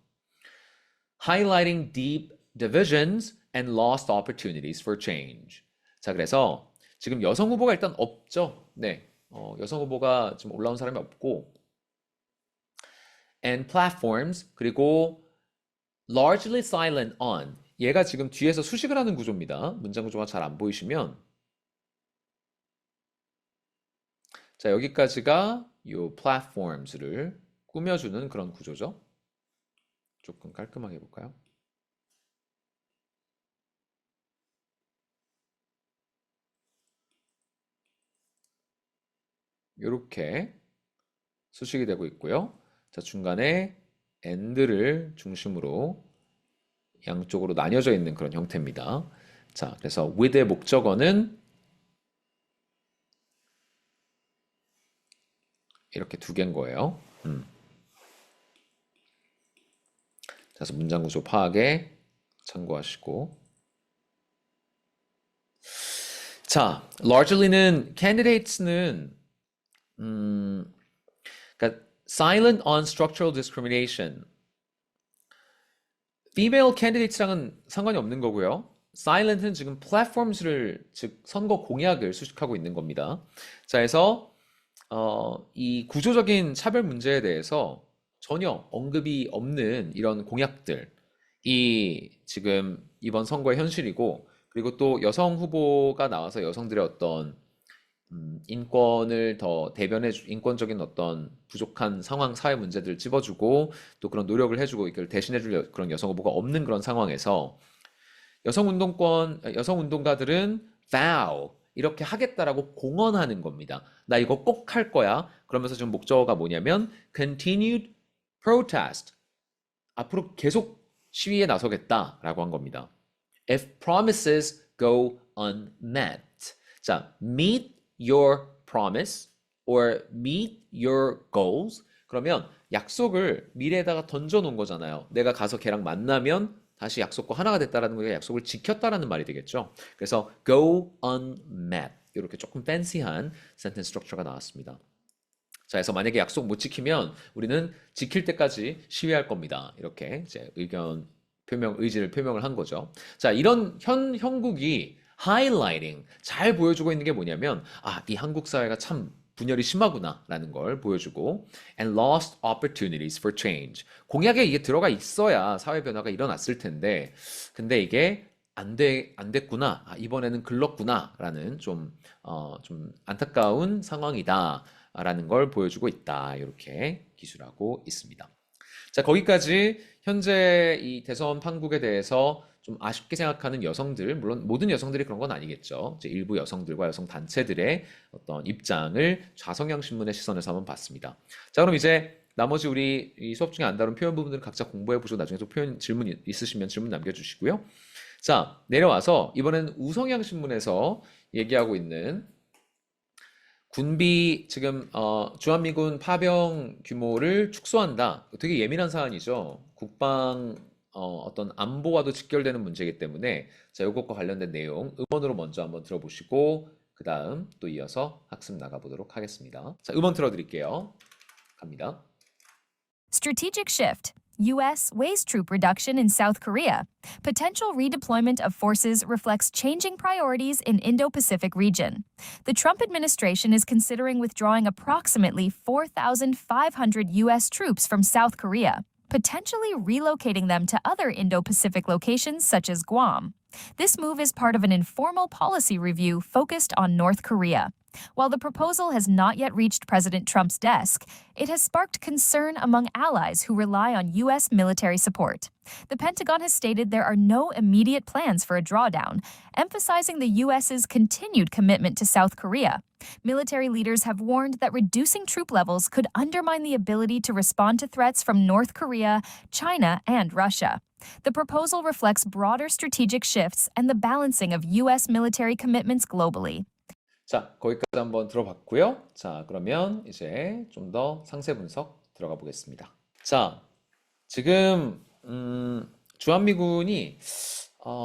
Highlighting deep divisions and lost opportunities for change. 자, 그래서 지금 여성 후보가 일단 없죠. 네. 여성 후보가 지금 올라온 사람이 없고 and platforms 그리고 largely silent on 얘가 지금 뒤에서 수식을 하는 구조입니다. 문장 구조가 잘 안 보이시면 자, 여기까지가 요 platforms를 꾸며주는 그런 구조죠. 조금 깔끔하게 해볼까요? 이렇게 수식이 되고 있고요. 자, 중간에 and를 중심으로 양쪽으로 나뉘어져 있는 그런 형태입니다. 자, 그래서 with의 목적어는 이렇게 두 개인 거예요. 그래서 문장 구조 파악에 참고하시고. 자, largely는 candidates는 그러니까 silent on structural discrimination. female candidates랑은 상관이 없는 거고요. silent은 지금 platforms를 즉 선거 공약을 수식하고 있는 겁니다. 자, 그래서 이 구조적인 차별 문제에 대해서 전혀 언급이 없는 이런 공약들이 지금 이번 선거의 현실이고, 그리고 또 여성 후보가 나와서 여성들의 어떤 인권을 더 인권적인 어떤 부족한 상황, 사회 문제들을 찝어주고 또 그런 노력을 해주고 이걸 대신해줄 그런 여성 후보가 없는 그런 상황에서 여성 운동가들은 vow 이렇게 하겠다라고 공언하는 겁니다. 나 이거 꼭 할 거야. 그러면서 지금 목적어가 뭐냐면 continued protest. 앞으로 계속 시위에 나서겠다라고 한 겁니다. If promises go unmet. 자, meet your promise or meet your goals. 그러면 약속을 미래에다가 던져 놓은 거잖아요. 내가 가서 걔랑 만나면 다시 약속과 하나가 됐다라는 거에 약속을 지켰다라는 말이 되겠죠. 그래서 go unmet 이렇게 조금 팬시한 센텐스 스트럭처가 나왔습니다. 자, 그래서 만약에 약속 못 지키면 우리는 지킬 때까지 시위할 겁니다. 이렇게 이제 의지를 표명을 한 거죠. 자, 이런 형국이 highlighting 잘 보여주고 있는 게 뭐냐면 이 한국 사회가 참 분열이 심하구나라는 걸 보여주고 and lost opportunities for change. 공약에 이게 들어가 있어야 사회 변화가 일어났을 텐데 근데 이게 안 됐구나. 이번에는 글렀구나라는 좀 안타까운 상황이다라는 걸 보여주고 있다. 이렇게 기술하고 있습니다. 자, 거기까지 현재 이 대선 판국에 대해서 좀 아쉽게 생각하는 여성들, 물론 모든 여성들이 그런 건 아니겠죠. 이제 일부 여성들과 여성 단체들의 어떤 입장을 좌성향 신문의 시선에서 한번 봤습니다. 자, 그럼 이제 나머지 우리 이 수업 중에 안 다룬 표현 부분들을 각자 공부해 보시고 나중에 또 질문 있으시면 질문 남겨주시고요. 자, 내려와서 이번엔 우성향 신문에서 얘기하고 있는 군비 지금 주한미군 파병 규모를 축소한다. 되게 예민한 사안이죠. 국방 어떤 안보와도 직결되는 문제이기 때문에 자, 이것과 관련된 내용 음원으로 먼저 한번 들어보시고 그 다음 또 이어서 학습 나가보도록 하겠습니다. 자, 음원 틀어드릴게요. 갑니다. Strategic shift. U.S. weighs troop reduction in South Korea. Potential redeployment of forces reflects changing priorities in Indo-Pacific region. The Trump administration is considering withdrawing approximately 4,500 U.S. troops from South Korea, potentially relocating them to other Indo-Pacific locations such as Guam. This move is part of an informal policy review focused on North Korea. While the proposal has not yet reached President Trump's desk, it has sparked concern among allies who rely on U.S. military support. The Pentagon has stated there are no immediate plans for a drawdown, emphasizing the U.S.'s continued commitment to South Korea. Military leaders have warned that reducing troop levels could undermine the ability to respond to threats from North Korea, China, and Russia. The proposal reflects broader strategic shifts and the balancing of U.S. military commitments globally. 자, 거기까지 한번 들어봤고요. 자, 그러면 이제 좀 더 상세 분석 들어가 보겠습니다. 자, 지금 주한미군이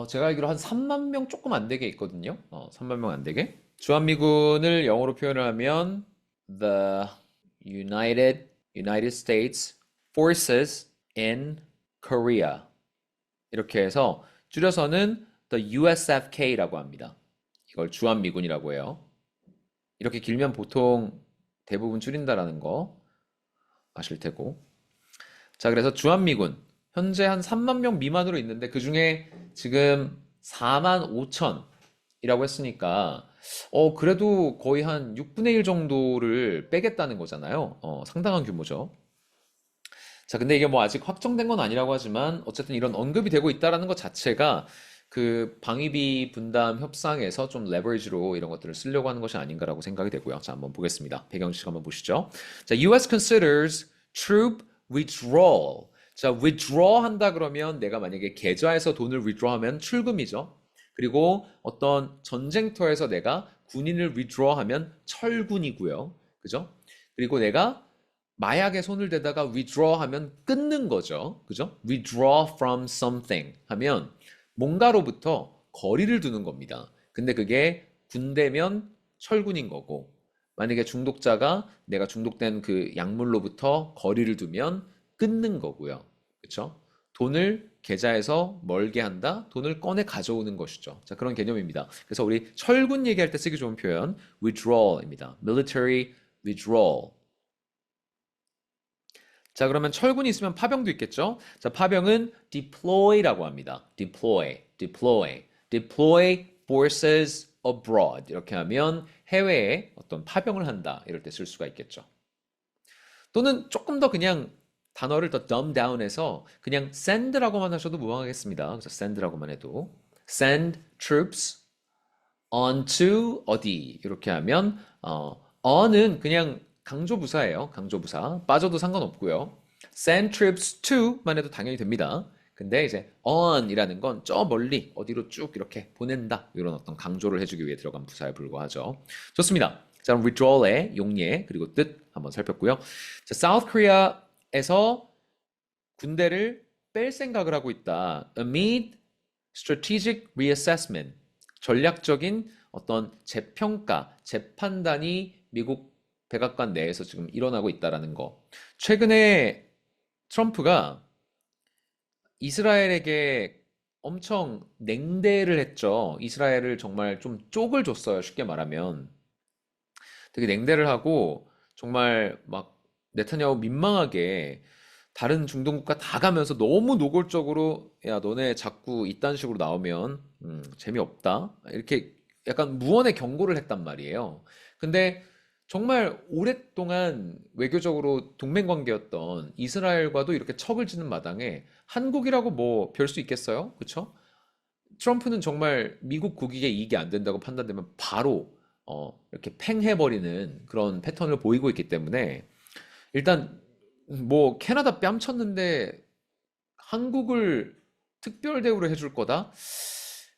제가 알기로 한 3만 명 조금 안 되게 있거든요. 3만 명 안 되게. 주한미군을 영어로 표현을 하면 the United States Forces in Korea. 이렇게 해서 줄여서는 the USFK라고 합니다. 이걸 주한미군이라고 해요. 이렇게 길면 보통 대부분 줄인다라는 거 아실 테고. 자, 그래서 주한미군 현재 한 3만 명 미만으로 있는데 그 중에 지금 4만 5천이라고 했으니까 그래도 거의 한 6분의 1 정도를 빼겠다는 거잖아요. 상당한 규모죠. 자, 근데 이게 뭐 아직 확정된 건 아니라고 하지만 어쨌든 이런 언급이 되고 있다라는 것 자체가 그 방위비 분담 협상에서 좀 레버리지로 이런 것들을 쓰려고 하는 것이 아닌가라고 생각이 되고요. 자, 한번 보겠습니다. 배경식 한번 보시죠. 자, US considers troop withdrawal. 자, withdraw 한다 그러면 내가 만약에 계좌에서 돈을 withdraw 하면 출금이죠. 그리고 어떤 전쟁터에서 내가 군인을 withdraw 하면 철군이고요. 그죠? 그리고 내가 마약에 손을 대다가 withdraw 하면 끊는 거죠. 그죠? withdraw from something 하면 뭔가로부터 거리를 두는 겁니다. 근데 그게 군대면 철군인 거고, 만약에 중독자가 내가 중독된 그 약물로부터 거리를 두면 끊는 거고요. 그렇죠? 돈을 계좌에서 멀게 한다, 돈을 꺼내 가져오는 것이죠. 자, 그런 개념입니다. 그래서 우리 철군 얘기할 때 쓰기 좋은 표현 withdrawal입니다. military withdrawal. 자, 그러면 철군이 있으면 파병도 있겠죠? 자, 파병은 deploy라고 합니다. deploy forces abroad. 이렇게 하면 해외에 어떤 파병을 한다. 이럴 때 쓸 수가 있겠죠. 또는 조금 더 그냥 단어를 더 dumb down해서 그냥 send라고만 하셔도 무방하겠습니다. 그래서 send라고만 해도 send troops onto 어디 이렇게 하면 on은 그냥 강조부사예요. 강조부사. 빠져도 상관없고요. send troops to만 해도 당연히 됩니다. 근데 이제 on이라는 건 저 멀리 어디로 쭉 이렇게 보낸다. 이런 어떤 강조를 해주기 위해 들어간 부사에 불과하죠. 좋습니다. 자, 그럼 withdrawal의 용례 그리고 뜻 한번 살폈고요. 자, South Korea에서 군대를 뺄 생각을 하고 있다. Amid strategic reassessment. 전략적인 어떤 재평가, 재판단이 미국 백악관 내에서 지금 일어나고 있다라는 거. 최근에 트럼프가 이스라엘에게 엄청 냉대를 했죠. 이스라엘을 정말 좀 쪽을 줬어요. 쉽게 말하면. 되게 냉대를 하고 정말 막 네타냐후 민망하게 다른 중동 국가 다 가면서 너무 노골적으로 야, 너네 자꾸 이딴 식으로 나오면 재미없다. 이렇게 약간 무언의 경고를 했단 말이에요. 근데 정말 오랫동안 외교적으로 동맹 관계였던 이스라엘과도 이렇게 척을 지는 마당에 한국이라고 뭐 별 수 있겠어요? 그쵸? 트럼프는 정말 미국 국익에 이익이 안 된다고 판단되면 바로 이렇게 팽해버리는 그런 패턴을 보이고 있기 때문에 일단 뭐 캐나다 뺨쳤는데 한국을 특별 대우를 해줄 거다?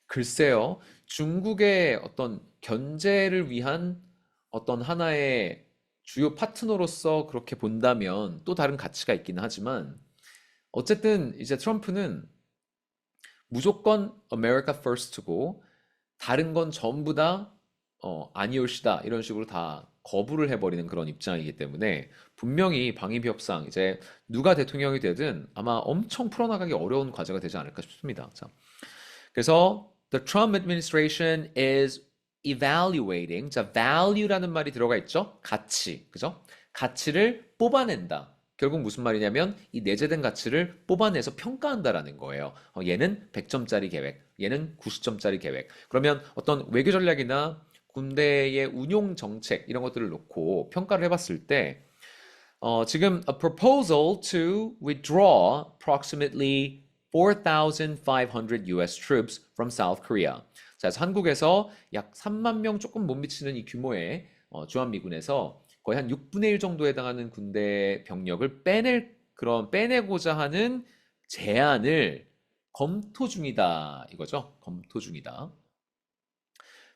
글쎄요. 중국의 어떤 견제를 위한 어떤 하나의 주요 파트너로서 그렇게 본다면 또 다른 가치가 있긴 하지만 어쨌든 이제 트럼프는 무조건 America First고 다른 건 전부 다 아니올시다 이런 식으로 다 거부를 해버리는 그런 입장이기 때문에 분명히 방위비 협상 이제 누가 대통령이 되든 아마 엄청 풀어나가기 어려운 과제가 되지 않을까 싶습니다. 자, 그래서 the Trump administration is evaluating. 자, value라는 말이 들어가 있죠. 가치, 그죠? 가치를 뽑아낸다. 결국 무슨 말이냐면 이 내재된 가치를 뽑아내서 평가한다라는 거예요. 얘는 100점짜리 계획, 얘는 90점짜리 계획. 그러면 어떤 외교 전략이나 군대의 운용 정책 이런 것들을 놓고 평가를 해봤을 때 지금 a proposal to withdraw approximately 4,500 US troops from South Korea. 자, 그래서 한국에서 약 3만 명 조금 못 미치는 이 규모의 주한미군에서 거의 한 6분의 1 정도에 해당하는 군대 병력을 빼내고자 하는 제안을 검토 중이다 이거죠. 검토 중이다.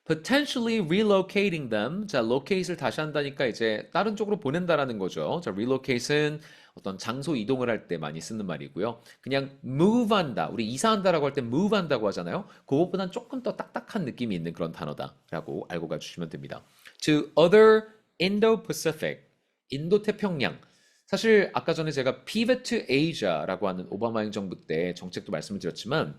potentially relocating them. 자, locate을 다시 한다니까 이제 다른 쪽으로 보낸다라는 거죠. 자, relocate은 어떤 장소 이동을 할 때 많이 쓰는 말이고요. 그냥 move 한다. 우리 이사한다라고 할 때 move 한다고 하잖아요. 그것보단 조금 더 딱딱한 느낌이 있는 그런 단어다라고 알고 가주시면 됩니다. to other Indo-Pacific. 인도 태평양. 사실 아까 전에 제가 pivot to Asia라고 하는 오바마 행정부 때 정책도 말씀을 드렸지만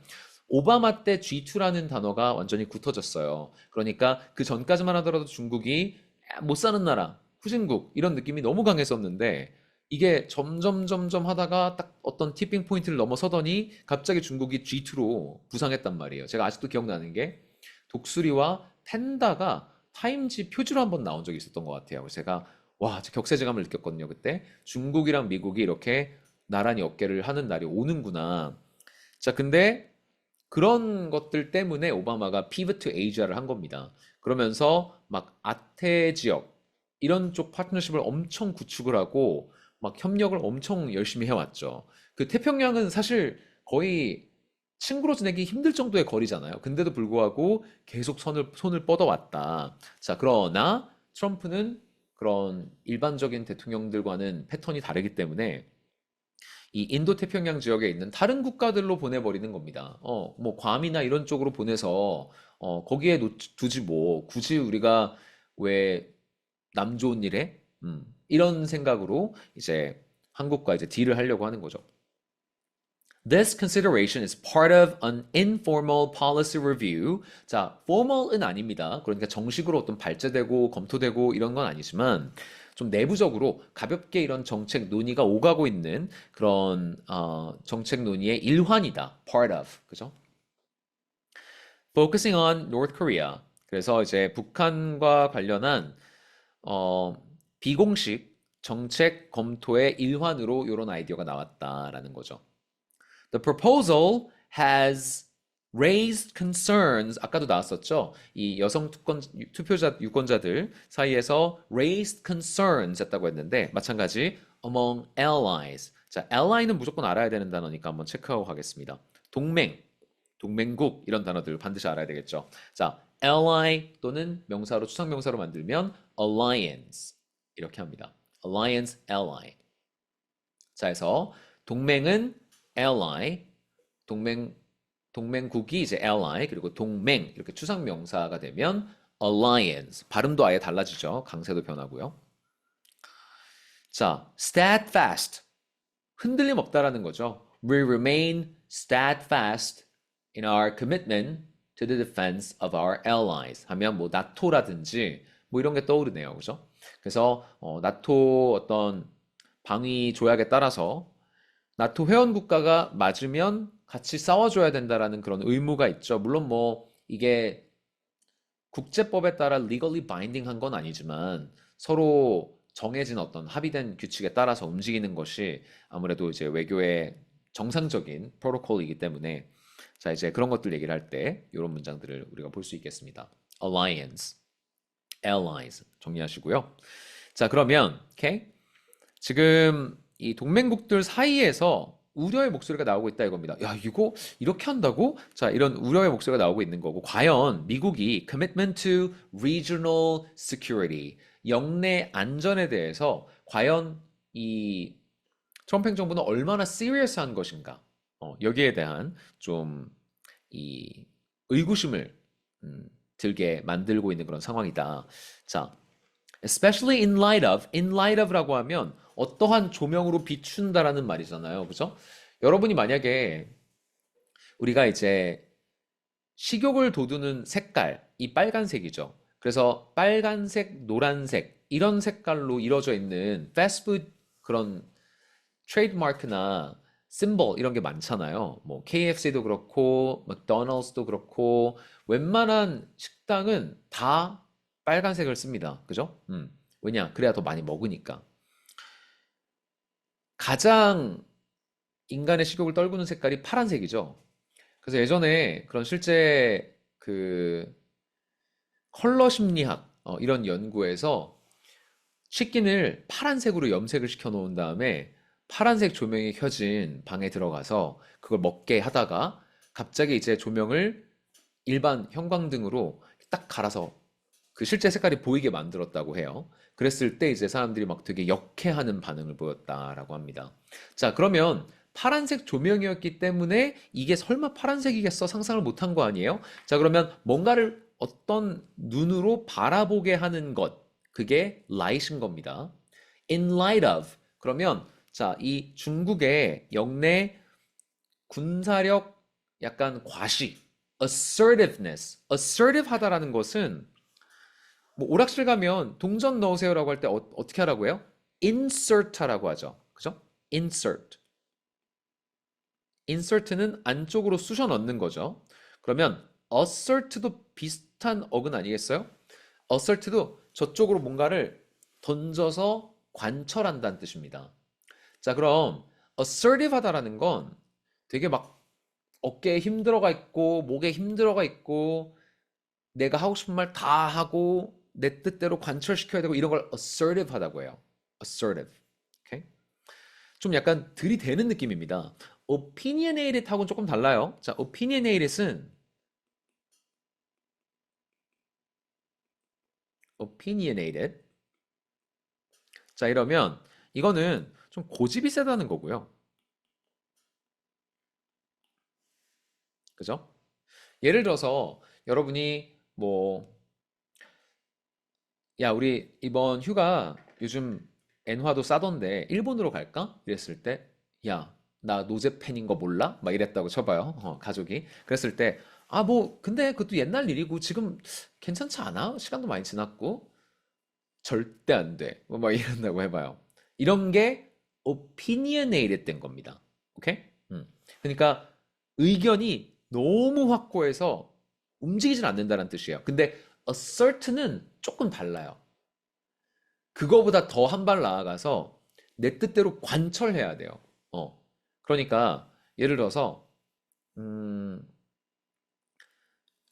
오바마 때 G2라는 단어가 완전히 굳어졌어요. 그러니까 그 전까지만 하더라도 중국이 못 사는 나라, 후진국 이런 느낌이 너무 강했었는데 이게 점점 하다가 딱 어떤 티핑 포인트를 넘어서더니 갑자기 중국이 G2로 부상했단 말이에요. 제가 아직도 기억나는 게 독수리와 팬다가 타임지 표지로 한번 나온 적이 있었던 것 같아요. 그래서 제가 와, 진짜 격세지감을 느꼈거든요. 그때 중국이랑 미국이 이렇게 나란히 어깨를 하는 날이 오는구나. 자, 근데 그런 것들 때문에 오바마가 Pivot to Asia를 한 겁니다. 그러면서 막 아태 지역 이런 쪽 파트너십을 엄청 구축을 하고 막 협력을 엄청 열심히 해왔죠. 그 태평양은 사실 거의 친구로 지내기 힘들 정도의 거리잖아요. 근데도 불구하고 계속 손을 뻗어왔다. 자, 그러나 트럼프는 그런 일반적인 대통령들과는 패턴이 다르기 때문에 이 인도 태평양 지역에 있는 다른 국가들로 보내버리는 겁니다. 뭐 괌이나 이런 쪽으로 보내서 거기에 두지 뭐 굳이 우리가 왜 남 좋은 일에 이런 생각으로 이제 한국과 이제 딜을 하려고 하는 거죠. This consideration is part of an informal policy review. 자, formal은 아닙니다. 그러니까 정식으로 어떤 발제되고 검토되고 이런 건 아니지만 좀 내부적으로 가볍게 이런 정책 논의가 오가고 있는 그런 정책 논의의 일환이다. part of. 그죠? Focusing on North Korea. 그래서 이제 북한과 관련한 비공식 정책 검토의 일환으로 이런 아이디어가 나왔다라는 거죠. The proposal has raised concerns. 아까도 나왔었죠. 이 여성 투표자 유권자들 사이에서 raised concerns 했다고 했는데 마찬가지 among allies. 자, ally는 무조건 알아야 되는 단어니까 한번 체크하고 가겠습니다. 동맹, 동맹국 이런 단어들 반드시 알아야 되겠죠. 자, ally 또는 명사로 추상명사로 만들면 alliance 이렇게 합니다. alliance, ally. 자, 해서 동맹은 ally, 동맹국이 이제 ally, 그리고 동맹 이렇게 추상명사가 되면 alliance. 발음도 아예 달라지죠. 강세도 변하고요. 자, steadfast. 흔들림 없다라는 거죠. We remain steadfast in our commitment to the defense of our allies. 하면 뭐 나토라든지 뭐 이런 게 떠오르네요. 그죠? 그래서 나토 어떤 방위 조약에 따라서 나토 회원 국가가 맞으면 같이 싸워줘야 된다라는 그런 의무가 있죠. 물론 뭐 이게 국제법에 따라 legally binding 한 건 아니지만 서로 정해진 어떤 합의된 규칙에 따라서 움직이는 것이 아무래도 이제 외교의 정상적인 프로토콜이기 때문에 자, 이제 그런 것들 얘기를 할 때 이런 문장들을 우리가 볼 수 있겠습니다. alliance, allies 정리하시고요. 자, 그러면 오케이? 지금 이 동맹국들 사이에서 우려의 목소리가 나오고 있다 이겁니다. 야, 이거 이렇게 한다고? 자, 이런 우려의 목소리가 나오고 있는 거고 과연 미국이 commitment to regional security, 영내 안전에 대해서 과연 이 트럼프 행정부는 얼마나 serious한 것인가? 여기에 대한 좀 이 의구심을 들게 만들고 있는 그런 상황이다. 자, especially in light of라고 하면 어떠한 조명으로 비춘다라는 말이잖아요. 그죠? 여러분이 만약에 우리가 이제 식욕을 돋우는 색깔, 이 빨간색이죠. 그래서 빨간색, 노란색 이런 색깔로 이루어져 있는 패스트푸드 그런 트레이드마크나 심볼 이런 게 많잖아요. 뭐 KFC도 그렇고 맥도날드도 그렇고 웬만한 식당은 다 빨간색을 씁니다. 그죠? 왜냐? 그래야 더 많이 먹으니까. 가장 인간의 식욕을 떨구는 색깔이 파란색이죠. 그래서 예전에 그런 실제 그 컬러 심리학 이런 연구에서 치킨을 파란색으로 염색을 시켜 놓은 다음에 파란색 조명이 켜진 방에 들어가서 그걸 먹게 하다가 갑자기 이제 조명을 일반 형광등으로 딱 갈아서 그 실제 색깔이 보이게 만들었다고 해요. 그랬을 때 이제 사람들이 막 되게 역해하는 반응을 보였다라고 합니다. 자, 그러면 파란색 조명이었기 때문에 이게 설마 파란색이겠어? 상상을 못한 거 아니에요? 자, 그러면 뭔가를 어떤 눈으로 바라보게 하는 것, 그게 light인 겁니다. In light of. 그러면 자, 이 중국의 영내 군사력 약간 과시, assertiveness, assertive 하다라는 것은 뭐 오락실 가면 동전 넣으세요라고 할 때 어떻게 하라고 해요? insert 하라고 하죠. 그죠? insert. insert는 안쪽으로 쑤셔 넣는 거죠. 그러면 assert도 비슷한 어근 아니겠어요? assert도 저쪽으로 뭔가를 던져서 관철한다는 뜻입니다. 자, 그럼 assertive 하다라는 건 되게 막 어깨에 힘 들어가 있고 목에 힘 들어가 있고 내가 하고 싶은 말 다 하고 내 뜻대로 관철시켜야 되고 이런 걸 assertive 하다고 해요. assertive. 오케이? 좀 약간 들이대는 느낌입니다. opinionated 하고는 조금 달라요. 자, opinionated. 자, 이러면 이거는 좀 고집이 세다는 거고요. 그죠? 예를 들어서 여러분이 뭐 야, 우리 이번 휴가 요즘 엔화도 싸던데 일본으로 갈까? 이랬을 때, 야, 나 노제 팬인 거 몰라? 막 이랬다고 쳐봐요. 가족이. 그랬을 때, 아, 뭐, 근데 그것도 옛날 일이고 지금 괜찮지 않아? 시간도 많이 지났고. 절대 안 돼. 뭐 막 이런다고 해봐요. 이런 게 opinionated 된 겁니다. 오케이? 그러니까 의견이 너무 확고해서 움직이질 않는다는 뜻이에요. 근데 assert는 조금 달라요. 그거보다 더 한 발 나아가서 내 뜻대로 관철해야 돼요. 그러니까 예를 들어서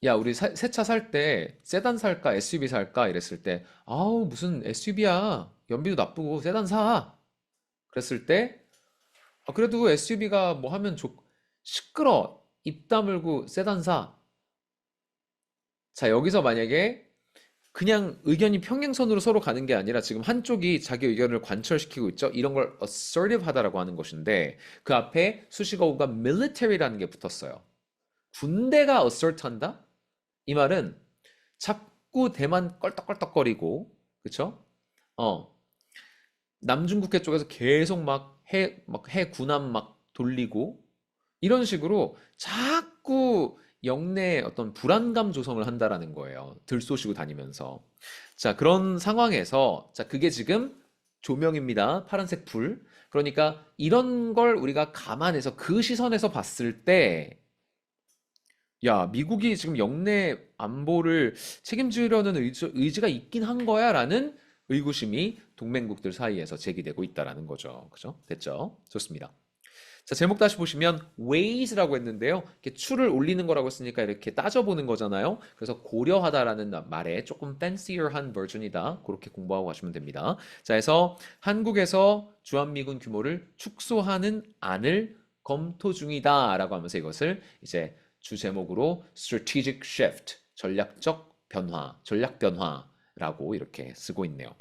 야, 우리 새 차 살 때 세단 살까 SUV 살까 이랬을 때 아우 무슨 SUV야 연비도 나쁘고 세단 사 그랬을 때 그래도 SUV가 뭐 하면 시끄러 입 다물고 세단 사. 자, 여기서 만약에 그냥 의견이 평행선으로 서로 가는 게 아니라 지금 한쪽이 자기 의견을 관철시키고 있죠. 이런 걸 assertive 하다라고 하는 것인데 그 앞에 수식어가 military라는 게 붙었어요. 군대가 assert 한다? 이 말은 자꾸 대만 껄떡껄떡거리고 그쵸? 남중국해 쪽에서 계속 해 군함 막 돌리고 이런 식으로 자꾸 영내 어떤 불안감 조성을 한다라는 거예요. 들쏘시고 다니면서. 자, 그런 상황에서 자, 그게 지금 조명입니다. 파란색 불. 그러니까 이런 걸 우리가 감안해서 그 시선에서 봤을 때 야, 미국이 지금 영내 안보를 책임지려는 의지가 있긴 한 거야 라는 의구심이 동맹국들 사이에서 제기되고 있다라는 거죠. 그죠? 됐죠? 좋습니다. 자, 제목 다시 보시면 weight라고 했는데요. 이렇게 추를 올리는 거라고 했으니까 이렇게 따져보는 거잖아요. 그래서 고려하다라는 말에 조금 fancier한 버전이다. 그렇게 공부하고 가시면 됩니다. 자, 그래서 한국에서 주한미군 규모를 축소하는 안을 검토 중이다라고 하면서 이것을 이제 주 제목으로 strategic shift, 전략적 변화, 전략 변화라고 이렇게 쓰고 있네요.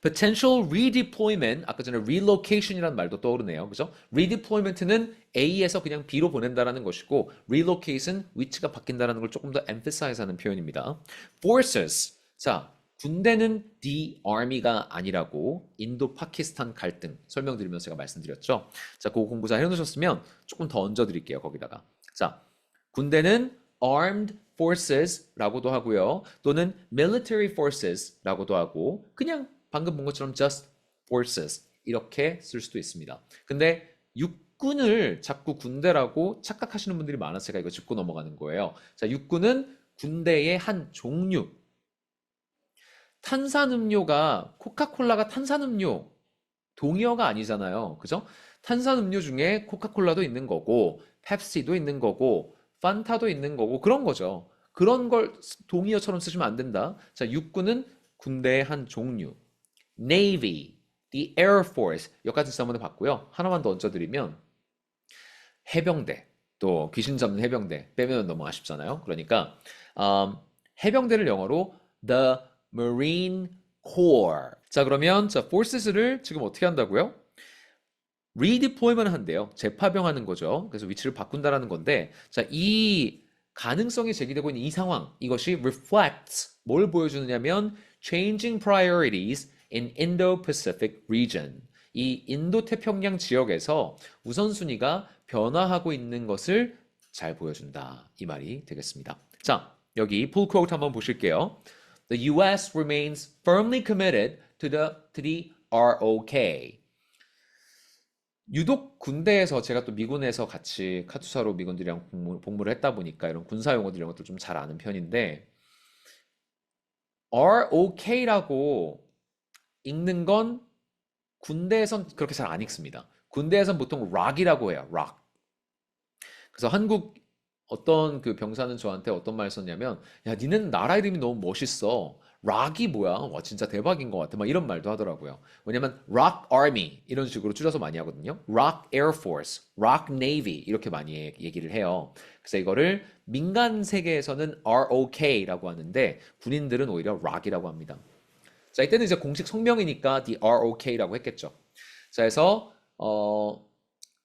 potential redeployment, 아까 전에 relocation이라는 말도 떠오르네요. 그죠? redeployment는 A에서 그냥 B로 보낸다라는 것이고 relocate은 위치가 바뀐다라는 걸 조금 더 emphasize 하는 표현입니다. forces, 자, 군대는 the army가 아니라고 인도 파키스탄 갈등 설명드리면서 제가 말씀드렸죠. 자, 그거 공부 잘 해놓으셨으면 조금 더 얹어드릴게요. 거기다가. 자, 군대는 armed forces라고도 하고요. 또는 military forces라고도 하고 그냥 방금 본 것처럼 just forces 이렇게 쓸 수도 있습니다. 근데 육군을 자꾸 군대라고 착각하시는 분들이 많아서 제가 이거 짚고 넘어가는 거예요. 자, 육군은 군대의 한 종류. 탄산음료가 코카콜라가 탄산음료 동의어가 아니잖아요. 그죠? 탄산음료 중에 코카콜라도 있는 거고 펩시도 있는 거고 판타도 있는 거고 그런 거죠. 그런 걸 동의어처럼 쓰시면 안 된다. 자, 육군은 군대의 한 종류. Navy, the Air Force 여기까지 한번 봤고요. 하나만 더 얹어드리면 해병대 또 귀신 잡는 해병대 빼면 너무 아쉽잖아요. 그러니까 음, 해병대를 영어로 the Marine Corps. 자, 그러면 자, forces를 지금 어떻게 한다고요? redeployment 한대요. 재파병하는 거죠. 그래서 위치를 바꾼다라는 건데, 자, 이 가능성이 제기되고 있는 이 상황, 이것이 reflects 뭘 보여주느냐면 changing priorities in Indo-Pacific region. 이 인도 태평양 지역에서 우선순위가 변화하고 있는 것을 잘 보여준다. 이 말이 되겠습니다. 자, 여기 full quote 한번 보실게요. The U.S. remains firmly committed to the ROK. 유독 군대에서 제가 또 미군에서 같이 카투사로 미군들이랑 복무를 했다 보니까 이런 군사 용어들 이런 것들 좀 잘 아는 편인데 ROK라고 읽는 건 군대에선 그렇게 잘 안 읽습니다. 군대에선 보통 rock이라고 해요. rock. 그래서 한국 어떤 그 병사는 저한테 어떤 말 썼냐면 야, 니는 나라 이름이 너무 멋있어. 락이 뭐야? 와, 진짜 대박인 것 같아. 막 이런 말도 하더라고요. 왜냐면 Rock Army 이런 식으로 줄여서 많이 하거든요. Rock Air Force, Rock Navy 이렇게 많이 얘기를 해요. 그래서 이거를 민간 세계에서는 ROK라고 하는데 군인들은 오히려 Rock이라고 합니다. 자, 이때는 이제 공식 성명이니까 the ROK라고 했겠죠. 자, 그래서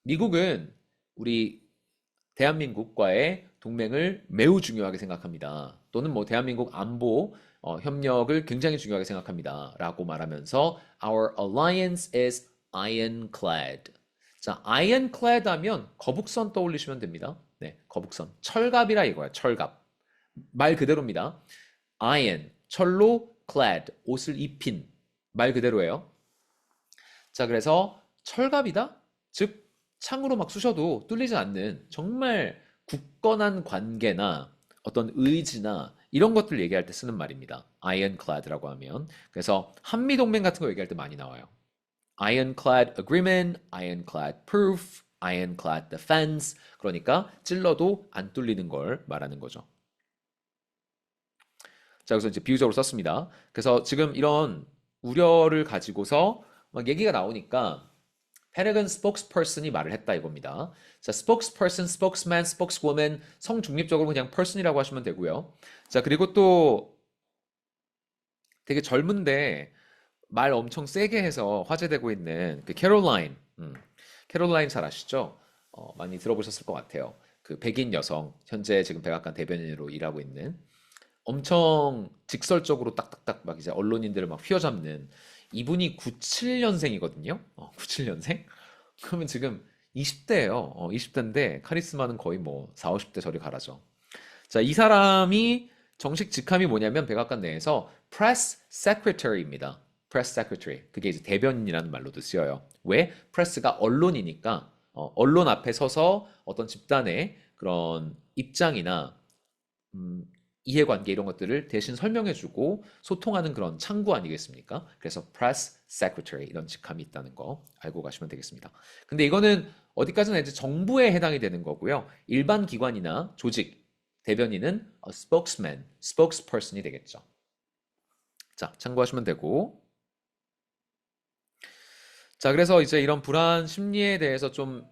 미국은 우리 대한민국과의 동맹을 매우 중요하게 생각합니다. 또는 뭐 대한민국 안보 협력을 굉장히 중요하게 생각합니다. 라고 말하면서 Our alliance is ironclad. 자, ironclad 하면 거북선 떠올리시면 됩니다. 네, 거북선. 철갑이라 이거야, 철갑. 말 그대로입니다. iron, 철로 clad, 옷을 입힌. 말 그대로예요. 자, 그래서 철갑이다? 즉, 창으로 막 쑤셔도 뚫리지 않는 정말 굳건한 관계나 어떤 의지나 이런 것들 얘기할 때 쓰는 말입니다. ironclad라고 하면. 그래서 한미동맹 같은 거 얘기할 때 많이 나와요. ironclad agreement, ironclad proof, ironclad defense. 그러니까 찔러도 안 뚫리는 걸 말하는 거죠. 자, 그래서 이제 비유적으로 썼습니다. 그래서 지금 이런 우려를 가지고서 막 얘기가 나오니까 펜타곤 spokesperson이 말을 했다 이겁니다. 자, spokesperson, spokesman, spokeswoman 성중립적으로 그냥 person이라고 하시면 되고요. 자, 그리고 또 되게 젊은데 말 엄청 세게 해서 화제되고 있는 그 캐롤라인, 캐롤라인 잘 아시죠? 많이 들어보셨을 것 같아요. 그 백인 여성, 현재 지금 백악관 대변인으로 일하고 있는 엄청 직설적으로 딱딱딱 막 이제 언론인들을 막 휘어잡는 이분이 97년생이거든요. 97년생? 그러면 지금 20대예요. 20대인데 카리스마는 거의 뭐 4, 50대 저리 가라죠. 자, 이 사람이 정식 직함이 뭐냐면 백악관 내에서 Press Secretary입니다. Press Secretary. 그게 이제 대변인이라는 말로도 쓰여요. 왜? 프레스가 언론이니까 언론 앞에 서서 어떤 집단의 그런 입장이나 이해관계 이런 것들을 대신 설명해주고 소통하는 그런 창구 아니겠습니까? 그래서 Press Secretary 이런 직함이 있다는 거 알고 가시면 되겠습니다. 근데 이거는 어디까지나 이제 정부에 해당이 되는 거고요. 일반 기관이나 조직 대변인은 spokesman, spokesperson이 되겠죠. 자, 참고하시면 되고. 자, 그래서 이제 이런 불안 심리에 대해서 좀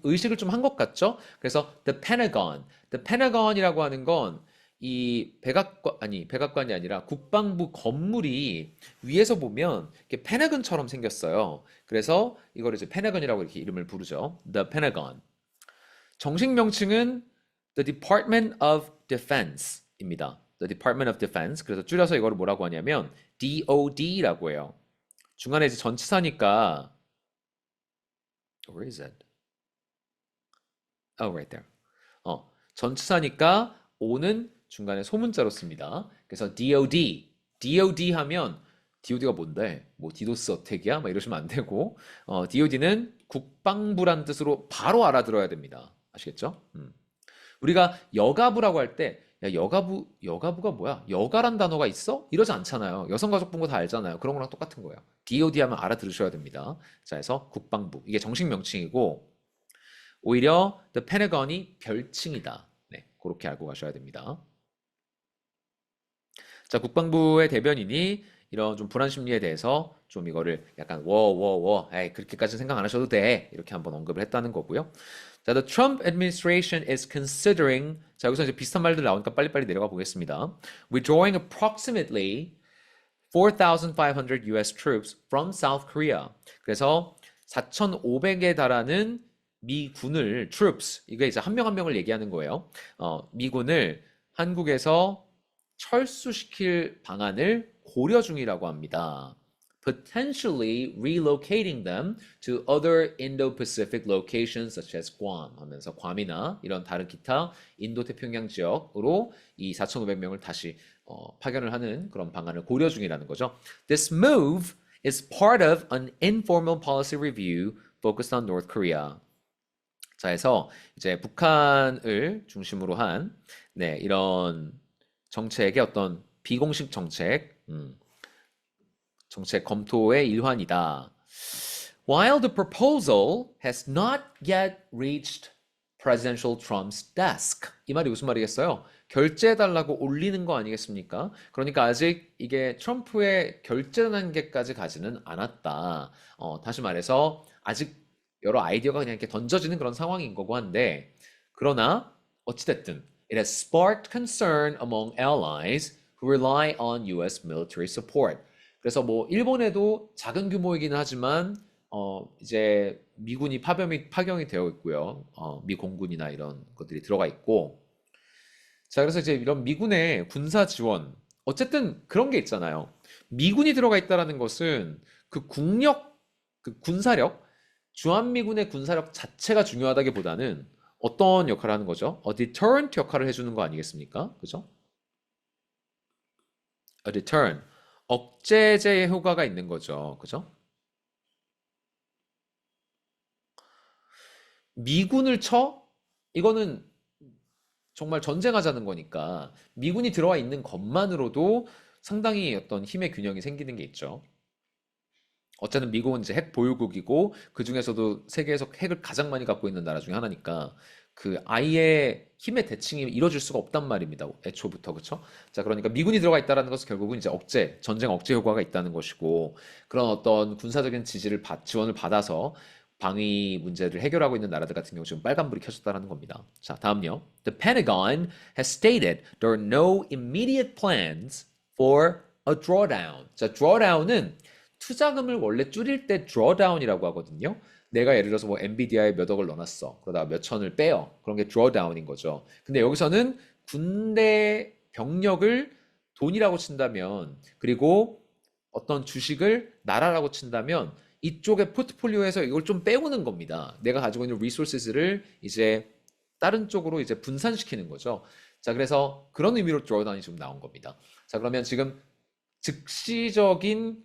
의식을 좀 한 것 같죠? 그래서 the Pentagon이라고 하는 건 이 백악관이 아니라 국방부 건물이 위에서 보면 이렇게 페나건처럼 생겼어요. 그래서 이걸 이제 페나건이라고 이렇게 이름을 부르죠. The Pentagon. 정식 명칭은 The Department of Defense입니다. The Department of Defense. 그래서 줄여서 이걸 뭐라고 하냐면 DOD라고 해요. 중간에 이제 전치사니까 where is it? Oh, right there. 전치사니까 O는 중간에 소문자로 씁니다. 그래서 DOD 하면 DOD가 뭔데? 뭐 디도스 어택이야? 막 이러시면 안 되고 DOD는 국방부란 뜻으로 바로 알아들어야 됩니다. 아시겠죠? 우리가 여가부라고 할 때 야, 여가부가 뭐야? 여가란 단어가 있어? 이러지 않잖아요. 여성가족부인 다 알잖아요. 그런 거랑 똑같은 거예요. DOD 하면 알아들으셔야 됩니다. 자, 그래서 국방부. 이게 정식 명칭이고 오히려 The Pentagon이 별칭이다. 네, 그렇게 알고 가셔야 됩니다. 자, 국방부의 대변인이 이런 좀 불안 심리에 대해서 좀 이거를 약간 에이, 그렇게까지 생각 안 하셔도 돼. 이렇게 한번 언급을 했다는 거고요. 자, the Trump administration is considering 자, 여기서 이제 비슷한 말들 나오니까 빨리빨리 내려가 보겠습니다. Withdrawing approximately 4,500 US troops from South Korea. 그래서 4,500에 달하는 미군을 troops 이게 이제 한 명 한 명을 얘기하는 거예요. 미군을 한국에서 철수시킬 방안을 고려 중이라고 합니다. Potentially relocating them to other Indo-Pacific locations such as Guam 하면서 괌이나 이런 다른 기타 인도 태평양 지역으로 이 4,500명을 다시 파견을 하는 그런 방안을 고려 중이라는 거죠. This move is part of an informal policy review focused on North Korea. 자, 해서 이제 북한을 중심으로 한 네, 이런 정책의 어떤 비공식 정책 검토의 일환이다. While the proposal has not yet reached Presidential Trump's desk. 이 말이 무슨 말이겠어요? 결제해달라고 올리는 거 아니겠습니까? 그러니까 아직 이게 트럼프의 결제 단계까지 가지는 않았다. 다시 말해서 아직 여러 아이디어가 그냥 이렇게 던져지는 그런 상황인 거고 한데 그러나 어찌됐든 it has sparked concern among allies who rely on US military support. 그래서 뭐 일본에도 작은 규모이기는 하지만 이제 미군이 파병이 되어 있고요. 미 공군이나 이런 것들이 들어가 있고. 자, 그래서 이제 이런 미군의 군사 지원 어쨌든 그런 게 있잖아요. 미군이 들어가 있다라는 것은 그 군사력, 주한미군의 군사력 자체가 중요하다기보다는 어떤 역할을 하는 거죠? deterrent 역할을 해주는 거 아니겠습니까? 그죠? a deterrent. 억제제의 효과가 있는 거죠. 그죠? 미군을 쳐? 이거는 정말 전쟁하자는 거니까 미군이 들어와 있는 것만으로도 상당히 어떤 힘의 균형이 생기는 게 있죠. 어쨌든 미국은 이제 핵 보유국이고 그 중에서도 세계에서 핵을 가장 많이 갖고 있는 나라 중에 하나니까 그 아예 힘의 대칭이 이루어질 수가 없단 말입니다. 애초부터 그렇죠? 자, 그러니까 미군이 들어가 있다는 것은 결국은 이제 전쟁 억제 효과가 있다는 것이고 그런 어떤 군사적인 지원을 받아서 방위 문제를 해결하고 있는 나라들 같은 경우 지금 빨간불이 켜졌다는 겁니다. 자, 다음요. The Pentagon has stated there are no immediate plans for a drawdown. 자, drawdown은 투자금을 원래 줄일 때 drawdown이라고 하거든요. 내가 예를 들어서 뭐 엔비디아에 몇 억을 넣어놨어. 그러다가 몇 천을 빼요. 그런 게 drawdown인 거죠. 근데 여기서는 군대 병력을 돈이라고 친다면 그리고 어떤 주식을 나라라고 친다면 이쪽의 포트폴리오에서 이걸 좀 빼오는 겁니다. 내가 가지고 있는 리소스를 이제 다른 쪽으로 이제 분산시키는 거죠. 자, 그래서 그런 의미로 drawdown이 지금 나온 겁니다. 자, 그러면 지금 즉시적인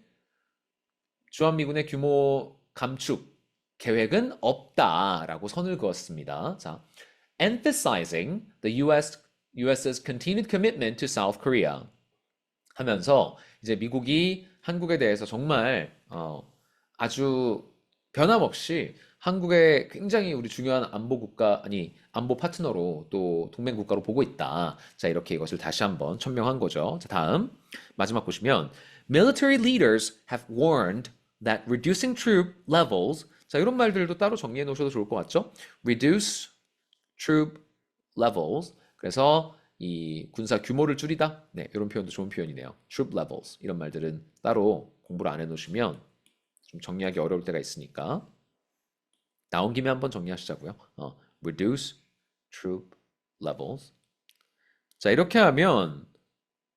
주한미군의 규모 감축 계획은 없다라고 선을 그었습니다. 자, emphasizing the US's continued commitment to South Korea 하면서 이제 미국이 한국에 대해서 정말 아주 변함없이 한국의 굉장히 우리 중요한 안보 파트너로 또 동맹 국가로 보고 있다. 자, 이렇게 이것을 다시 한번 천명한 거죠. 자, 다음 마지막 보시면 military leaders have warned that reducing troop levels 자, 이런 말들도 따로 정리해 놓으셔도 좋을 것 같죠? reduce troop levels 그래서 이 군사 규모를 줄이다. 네, 이런 표현도 좋은 표현이네요. troop levels 이런 말들은 따로 공부를 안 해놓으시면 좀 정리하기 어려울 때가 있으니까 나온 김에 한번 정리하시자고요. reduce troop levels. 자, 이렇게 하면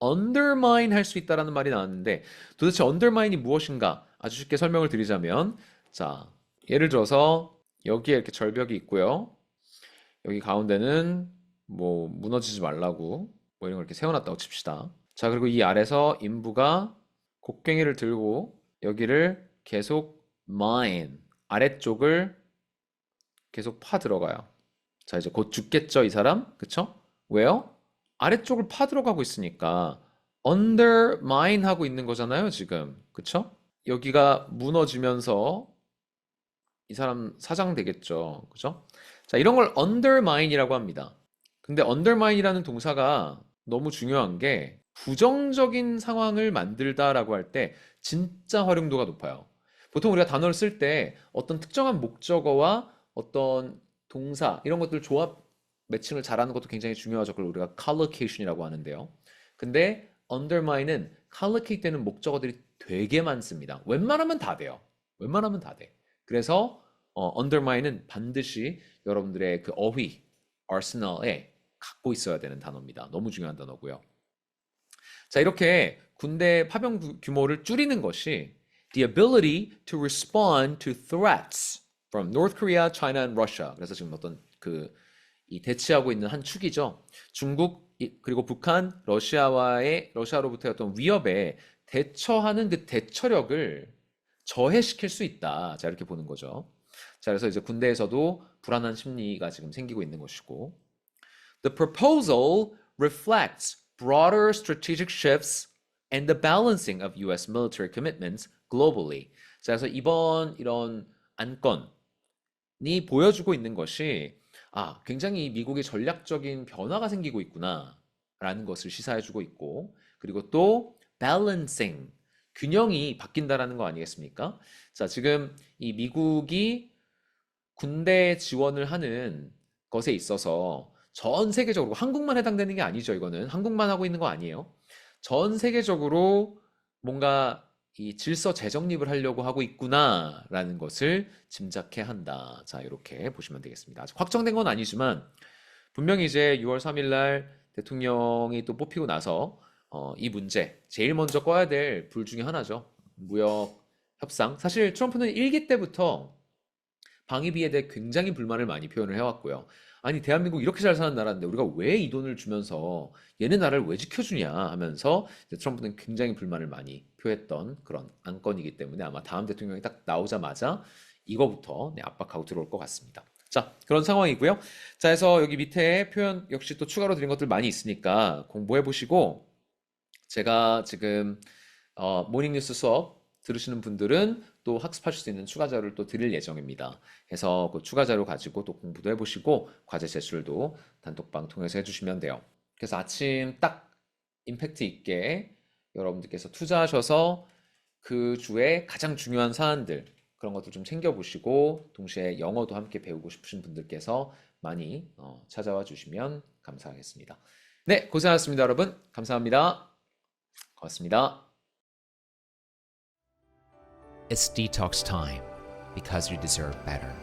undermine 할 수 있다라는 말이 나왔는데 도대체 undermine이 무엇인가 아주 쉽게 설명을 드리자면 자, 예를 들어서 여기에 이렇게 절벽이 있고요. 여기 가운데는 뭐 무너지지 말라고 뭐 이런 걸 이렇게 세워놨다고 칩시다. 자, 그리고 이 아래서 인부가 곡괭이를 들고 여기를 계속 mine 아래쪽을 계속 파 들어가요. 자, 이제 곧 죽겠죠, 이 사람? 그쵸? 왜요? 아래쪽을 파 들어가고 있으니까 undermine 하고 있는 거잖아요, 지금. 그쵸? 여기가 무너지면서 이 사람 사장 되겠죠. 그죠? 자, 이런 걸 undermine이라고 합니다. 근데 undermine이라는 동사가 너무 중요한 게 부정적인 상황을 만들다라고 할 때 진짜 활용도가 높아요. 보통 우리가 단어를 쓸 때 어떤 특정한 목적어와 어떤 동사 이런 것들 조합 매칭을 잘하는 것도 굉장히 중요하죠. 그걸 우리가 collocation이라고 하는데요. 근데 undermine은 collocate 되는 목적어들이 되게 많습니다. 웬만하면 다 돼요. 웬만하면 다 돼. 그래서 undermine은 반드시 여러분들의 그 어휘, arsenal에 갖고 있어야 되는 단어입니다. 너무 중요한 단어고요. 자, 이렇게 군대 파병 규모를 줄이는 것이 the ability to respond to threats from North Korea, China, and Russia. 그래서 지금 어떤 이 대치하고 있는 한 축이죠. 중국 그리고 북한, 러시아로부터의 어떤 위협에 대처하는 그 대처력을 저해시킬 수 있다. 자, 이렇게 보는 거죠. 자, 그래서 이제 군대에서도 불안한 심리가 지금 생기고 있는 것이고, the proposal reflects broader strategic shifts and the balancing of U.S. military commitments globally. 자, 그래서 이번 이런 안건이 보여주고 있는 것이 굉장히 미국의 전략적인 변화가 생기고 있구나라는 것을 시사해주고 있고, 그리고 또 balancing, 균형이 바뀐다라는 거 아니겠습니까? 자, 지금 이 미국이 군대 지원을 하는 것에 있어서 전 세계적으로, 한국만 해당되는 게 아니죠. 이거는 한국만 하고 있는 거 아니에요. 전 세계적으로 뭔가 이 질서 재정립을 하려고 하고 있구나라는 것을 짐작해야 한다. 자, 이렇게 보시면 되겠습니다. 아직 확정된 건 아니지만 분명히 이제 6월 3일 날 대통령이 또 뽑히고 나서 이 문제, 제일 먼저 꺼야 될 불 중에 하나죠. 무역 협상. 사실 트럼프는 1기 때부터 방위비에 대해 굉장히 불만을 많이 표현을 해왔고요. 아니, 대한민국 이렇게 잘 사는 나라인데 우리가 왜 이 돈을 주면서 얘네 나라를 왜 지켜주냐 하면서 이제 트럼프는 굉장히 불만을 많이 표했던 그런 안건이기 때문에 아마 다음 대통령이 딱 나오자마자 이거부터 압박하고 들어올 것 같습니다. 자, 그런 상황이고요. 자, 그래서 여기 밑에 표현 역시 또 추가로 드린 것들 많이 있으니까 공부해 보시고, 제가 지금 모닝뉴스 수업 들으시는 분들은 또 학습하실 수 있는 추가 자료를 또 드릴 예정입니다. 그래서 그 추가 자료 가지고 또 공부도 해보시고 과제 제출도 단톡방 통해서 해주시면 돼요. 그래서 아침 딱 임팩트 있게 여러분들께서 투자하셔서 그 주에 가장 중요한 사안들, 그런 것들 좀 챙겨보시고 동시에 영어도 함께 배우고 싶으신 분들께서 많이 찾아와 주시면 감사하겠습니다. 네, 고생하셨습니다, 여러분. 감사합니다. 고맙습니다. It's detox time because you deserve better.